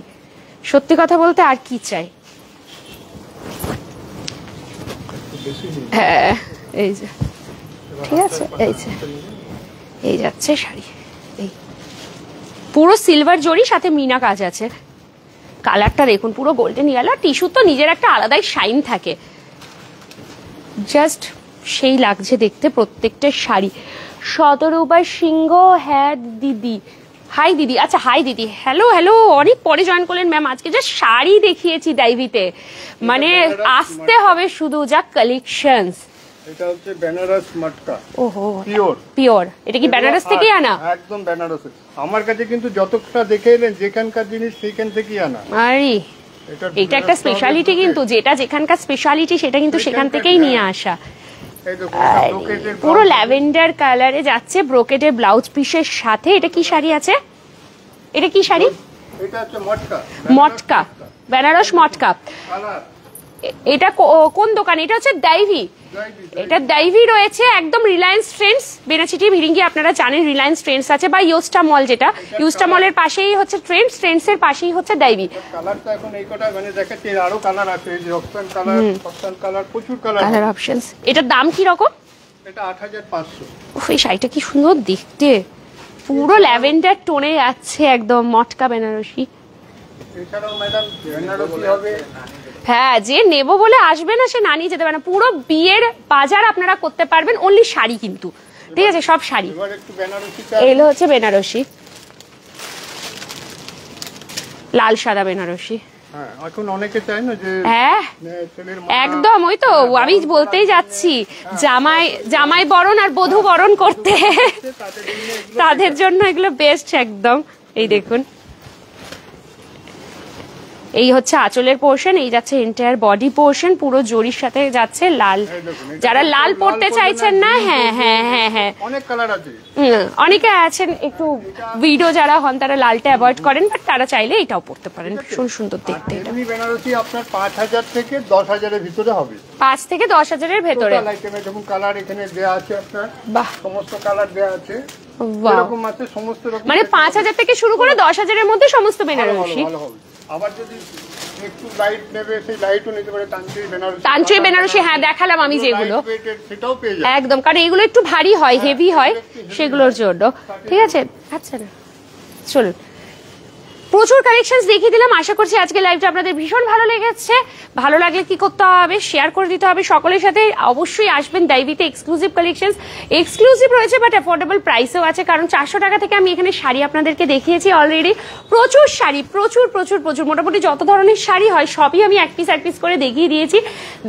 সত্যি কথা বলতে আর কি চাই। হ্যাঁ, এই যে ঠিক আছে, এই যে এই যাচ্ছে শাড়ি, এই পুরো সিলভার জরি, সাথে মিনা কাজ আছে। কালারটা দেখুন, পুরো গোল্ডেন ইয়েলো। টিস্যু তো নিজের একটা আলাদাই শাইন থাকে, জাস্ট সেই লাগছে দেখতে প্রত্যেকটা শাড়ি। শতরূপা সিংহ, হ্যাঁ দিদি, হাই দিদি। আচ্ছা, হাই দিদি, হ্যালো হ্যালো, অনেক পরে জয়েন করলেন ম্যাম। আজকে যা শাড়ি দেখিয়েছি ডাইভিতে, মানে আসতে হবে শুধু, যা কালেকশনস। এটা হচ্ছে বেনারস মটকা। ওহো, পিওর পিওর। এটা কি বেনারস থেকেই আনা? একদম বেনারস। আমার কাছে কিন্তু যতটা দেখে এলেন যেখানকার জিনিস সেইখান থেকেই আনা। আরে এটা একটা স্পেশালিটি, কিন্তু যেটা যেখানকার স্পেশালিটি সেটা কিন্তু সেখান থেকেই নিয়ে আসা। পুরো ল্যাভেন্ডার কালারে যাচ্ছে, ব্রোকেটের ব্লাউজ পিসের সাথে। এটা কি শাড়ি আছে? এটা কি শাড়ি? এটা হচ্ছে মটকা। মটকা, বেনারস মটকা। এটা কোন দোকান? এটা হচ্ছে ডাইভি। এটা ডাইভি রয়েছে একদম রিলায়েন্স ট্রেন্ডস, বেনাচিটি ভিরিঙ্গি, আপনারা জানেন রিলায়েন্স ট্রেন্ডস আছে, বা ইউস্টা মল, যেটা ইউস্টা মলের পাশেই হচ্ছে ট্রেন্ডস, ট্রেন্ডসের পাশেই হচ্ছে ডাইভি। কালারটা এখন এই কটা মানে দেখাচ্ছি, আরো কালার আছে, এই যে অপশন কালার, অপশন কালার, প্রচুর কালার অপশনস। এটার দাম কি রকম? এটা 8500। উফ, এই শাড়িটা কি সুন্দর দেখতে, পুরো ল্যাভেন্ডার টোনে যাচ্ছে, একদম মটকা বেনারসি। এছাড়াও ম্যাডাম বেনারসি হবে। হ্যাঁ, যে নেবো বলে আসবে না সে না নিয়ে যেতে পারে না। পুরো বিয়ের বাজার আপনারা করতে পারবেন, অনলি শাড়ি কিন্তু, ঠিক আছে, সব শাড়ি। এগুলো হচ্ছে বেনারসি, লাল সাদা বেনারসি। হ্যাঁ, এখন অনেকে চায় না যে হ্যাঁ একদম, ওই তো আমি বলতেই যাচ্ছি, জামাই বরণ আর বধূ বরণ করতে, তাদের জন্য এগুলো বেস্ট একদম। এই দেখুন, এই হচ্ছে আঁচলের পোর্শন, এই যাচ্ছে এন্টায়ার বডি পোর্শন, পুরো জরির সাথে যাচ্ছে লাল। যারা লাল পড়তে চাইছেন না, হ্যাঁ হ্যাঁ হ্যাঁ হ্যাঁ, অনেক কালার আছে। অনেকে আছেন একটু ভিডিও যারা হন তারা লালটা অ্যাভয়েড করেন, বাট তারা চাইলে এটাও পড়তে পারেন, ভীষণ সুন্দর দেখতে। এটা বেনারসি আপনার 5000 থেকে 10000 এর ভিতরে হবে। 5 থেকে 10,000 এর ভেতরে। দেখুন কালার এখানে দেয়া আছে আপনার, বাহ, সমস্ত কালার দেয়া আছে। এরকম আছে সমস্ত রকম, মানে 5000 থেকে শুরু করে 10,000 এর মধ্যে সমস্ত বেনারসি। আবার যদি একটু লাইট নেবে সেই লাইটও নিতে পারে, তানচুই বেনারসি। হ্যাঁ, দেখালাম আমি যেগুলো, সেটাও পেয়ে যাবে একদম, কারণ এগুলো একটু ভারী হয়, হেভি হয়, সেগুলোর জন্য। ঠিক আছে, আচ্ছা না, চলুন। প্রচুর কালেকশনস দেখিয়ে দিলাম, আশা করছি আজকে লাইভটা আপনাদের ভীষণ ভালো লেগেছে। ভালো লাগলে কি করতে হবে? শেয়ার করে দিতে হবে সকলের সাথে। অবশ্যই আসবেন ডাইভিতে, এক্সক্লুসিভ কালেকশনস, এক্সক্লুসিভ রয়েছে বাট অ্যাফোর্ডেবল প্রাইসেও আছে, কারণ 400 টাকা থেকে আমি এখানে শাড়ি আপনাদেরকে দেখিয়েছি অলরেডি। প্রচুর শাড়ি, প্রচুর প্রচুর প্রচুর, মোটামুটি যত ধরনের শাড়ি হয় সবই আমি এক পিস করে দেখিয়ে দিয়েছি।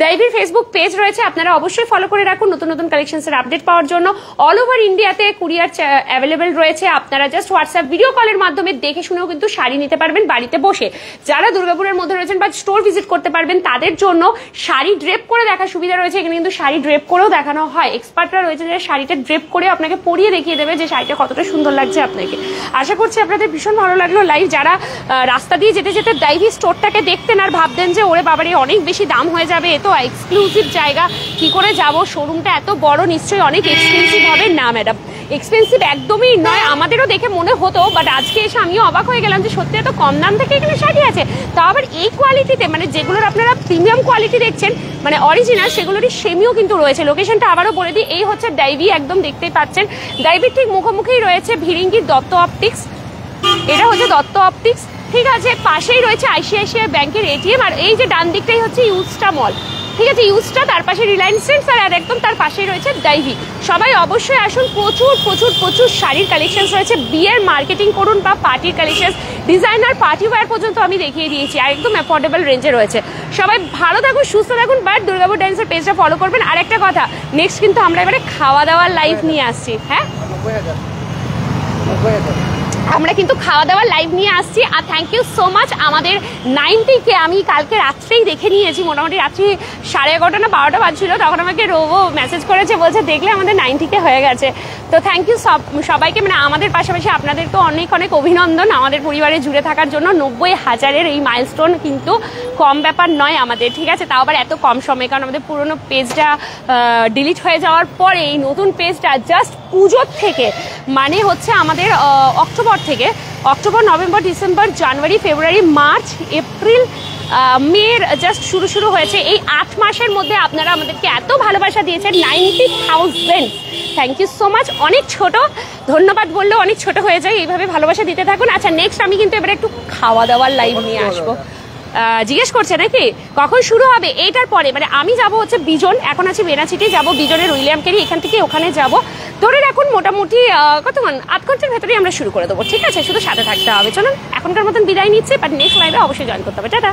ডাইভির ফেসবুক পেজ রয়েছে, আপনারা অবশ্যই ফলো করে রাখুন নতুন নতুন কালেকশনসের আপডেট পাওয়ার জন্য। অল ওভার ইন্ডিয়াতে কুরিয়ার অ্যাভেলেবেল রয়েছে, আপনারা জাস্ট হোয়াটসঅ্যাপ ভিডিও কলের মাধ্যমে দেখে শুনেও কিন্তু শাড়ি নিতে পারবেন বাড়িতে বসে। যারা দুর্গাপুরের মধ্যে রয়েছেন বা স্টোর ভিজিট করতে পারবেন তাদের জন্য শাড়ি ড্রেপ করে দেখার সুবিধা রয়েছে। এখানে কিন্তু শাড়ি ড্রেপ করেও দেখানো হয়, এক্সপার্টরা রয়েছে যারা শাড়িটা ড্রেপ করে আপনাকে পরিয়ে দেখিয়ে দেবে যে শাড়িটা কতটা সুন্দর লাগছে আপনাকে। আশা করছি আপনাদের ভীষণ ভালো লাগলো লাইভ। যারা রাস্তা দিয়ে যেতে যেতে ডাইভি স্টোরটাকে দেখতেন আর ভাবতেন যে ওরে বাবারে অনেক বেশি দাম হয়ে যাবে, এ তো এক্সক্লুসিভ জায়গা, কি করে যাব, শোরুমটা এত বড়, নিশ্চয়ই অনেক এক্সপেন্সিভ হবে। না ম্যাডাম, এক্সপেন্সিভ একদমই নয়, আমাদেরও দেখে মনে হতো, বাট আজকে এসে আমিও অবাক হয়ে গেলাম যে সত্যি এত কম দাম থেকে এখানে শাড়ি আছে, তা আবার এই কোয়ালিটিতে, মানে যেগুলোর আপনারা প্রিমিয়াম কোয়ালিটি দেখছেন মানে অরিজিনাল, সেগুলোরই সেমিও কিন্তু রয়েছে। লোকেশনটা আবারও বলে দিই, এই হচ্ছে ডাইভি, একদম দেখতেই পাচ্ছেন ডাইভির ঠিক মুখোমুখিই রয়েছে ভিরিঙ্গির দত্ত অপটিক্স, এটা হচ্ছে দত্ত অপটিক্স, ঠিক আছে। পাশেই রয়েছে আইসিআইসিআই ব্যাংকের এটিএম, আর এই যে ডান দিকটাই হচ্ছে ইউস্টা মল। ঠিক আছে, ইউজটা, তার পাশে রিলায়েন্স ট্রেন্ডস, আর একদম তার পাশেই রয়েছে ডাইভি। সবাই অবশ্যই আসুন, প্রচুর প্রচুর প্রচুর শাড়ির কালেকশনস রয়েছে। বিয়ের মার্কেটিং করুন বা পার্টির কালেকশন, ডিজাইনার পার্টি ওয়্যার পর্যন্ত আমি দেখিয়ে দিয়েছি, আর একদম অ্যাফোর্ডেবল রেঞ্জে রয়েছে। সবাই ভালো থাকুন, সুস্থ থাকুন, বাট দুর্গাপুর ডাইন্সের পেজটা ফলো করবেন। আর একটা কথা, নেক্সট কিন্তু আমরা এবারে খাওয়া দাওয়ার লাইভ নিয়ে আসছি। হ্যাঁ, আমরা কিন্তু খাওয়া দাওয়ার লাইভ নিয়ে আসছি। আর থ্যাংক ইউ সো মাচ আমাদের 90কে আমি কালকে রাত্রেই দেখে নিয়েছি, মোটামুটি রাত্রি 11:30 না 12টা বাজছিল, তখন আমাকে রোবো মেসেজ করেছে, বলছে দেখলে আমাদের 90কে হয়ে গেছে। তো থ্যাংক ইউ সবাইকে, মানে আমাদের পাশাপাশি আপনাদেরকেও অনেক অনেক অভিনন্দন আমাদের পরিবারে জুড়ে থাকার জন্য। 90,000-এর এই মাইলস্টোন কিন্তু কম ব্যাপার নয় আমাদের, ঠিক আছে, তাও আবার এত কম সময়, কারণ আমাদের পুরোনো পেজটা ডিলিট হয়ে যাওয়ার পরে এই নতুন পেজটা জাস্ট পুজোর থেকে, মানে হচ্ছে আমাদের অক্টোবর, নভেম্বর, ডিসেম্বর, জানুয়ারি, ফেব্রুয়ারি, মার্চ, এপ্রিল, মের জাস্ট শুরু হয়েছে। এই 8 মাসের মধ্যে আপনারা আমাদেরকে এত ভালোবাসা দিয়েছেন, 90,000। Thank you so much. অনেক ছোট, ধন্যবাদ বললেও অনেক ছোট হয়ে যায়, এইভাবে ভালোবাসা দিতে থাকুন। আচ্ছা, নেক্সট আমি কিন্তু এবারে একটু খাওয়া দাওয়ার লাইভ নিয়ে আসবো। জিজ্ঞেস করছে নাকি কখন শুরু হবে? এইটার পরে, মানে আমি যাব হচ্ছে বিজন, এখন আছি বেনাচিটি, যাবো বিজনের উইলিয়াম কেরি, এখান থেকে ওখানে যাব। ধরে রাখুন মোটামুটি কতক্ষণ, 8 ঘন্টার ভেতরেই আমরা শুরু করে দেবো, ঠিক আছে? শুধু সাথে থাকতে হবে। চলুন এখনকার মতন বিদায় নিচ্ছি, বাট নেক্সট লাইভে অবশ্যই জয়েন করতে হবে। টাটা।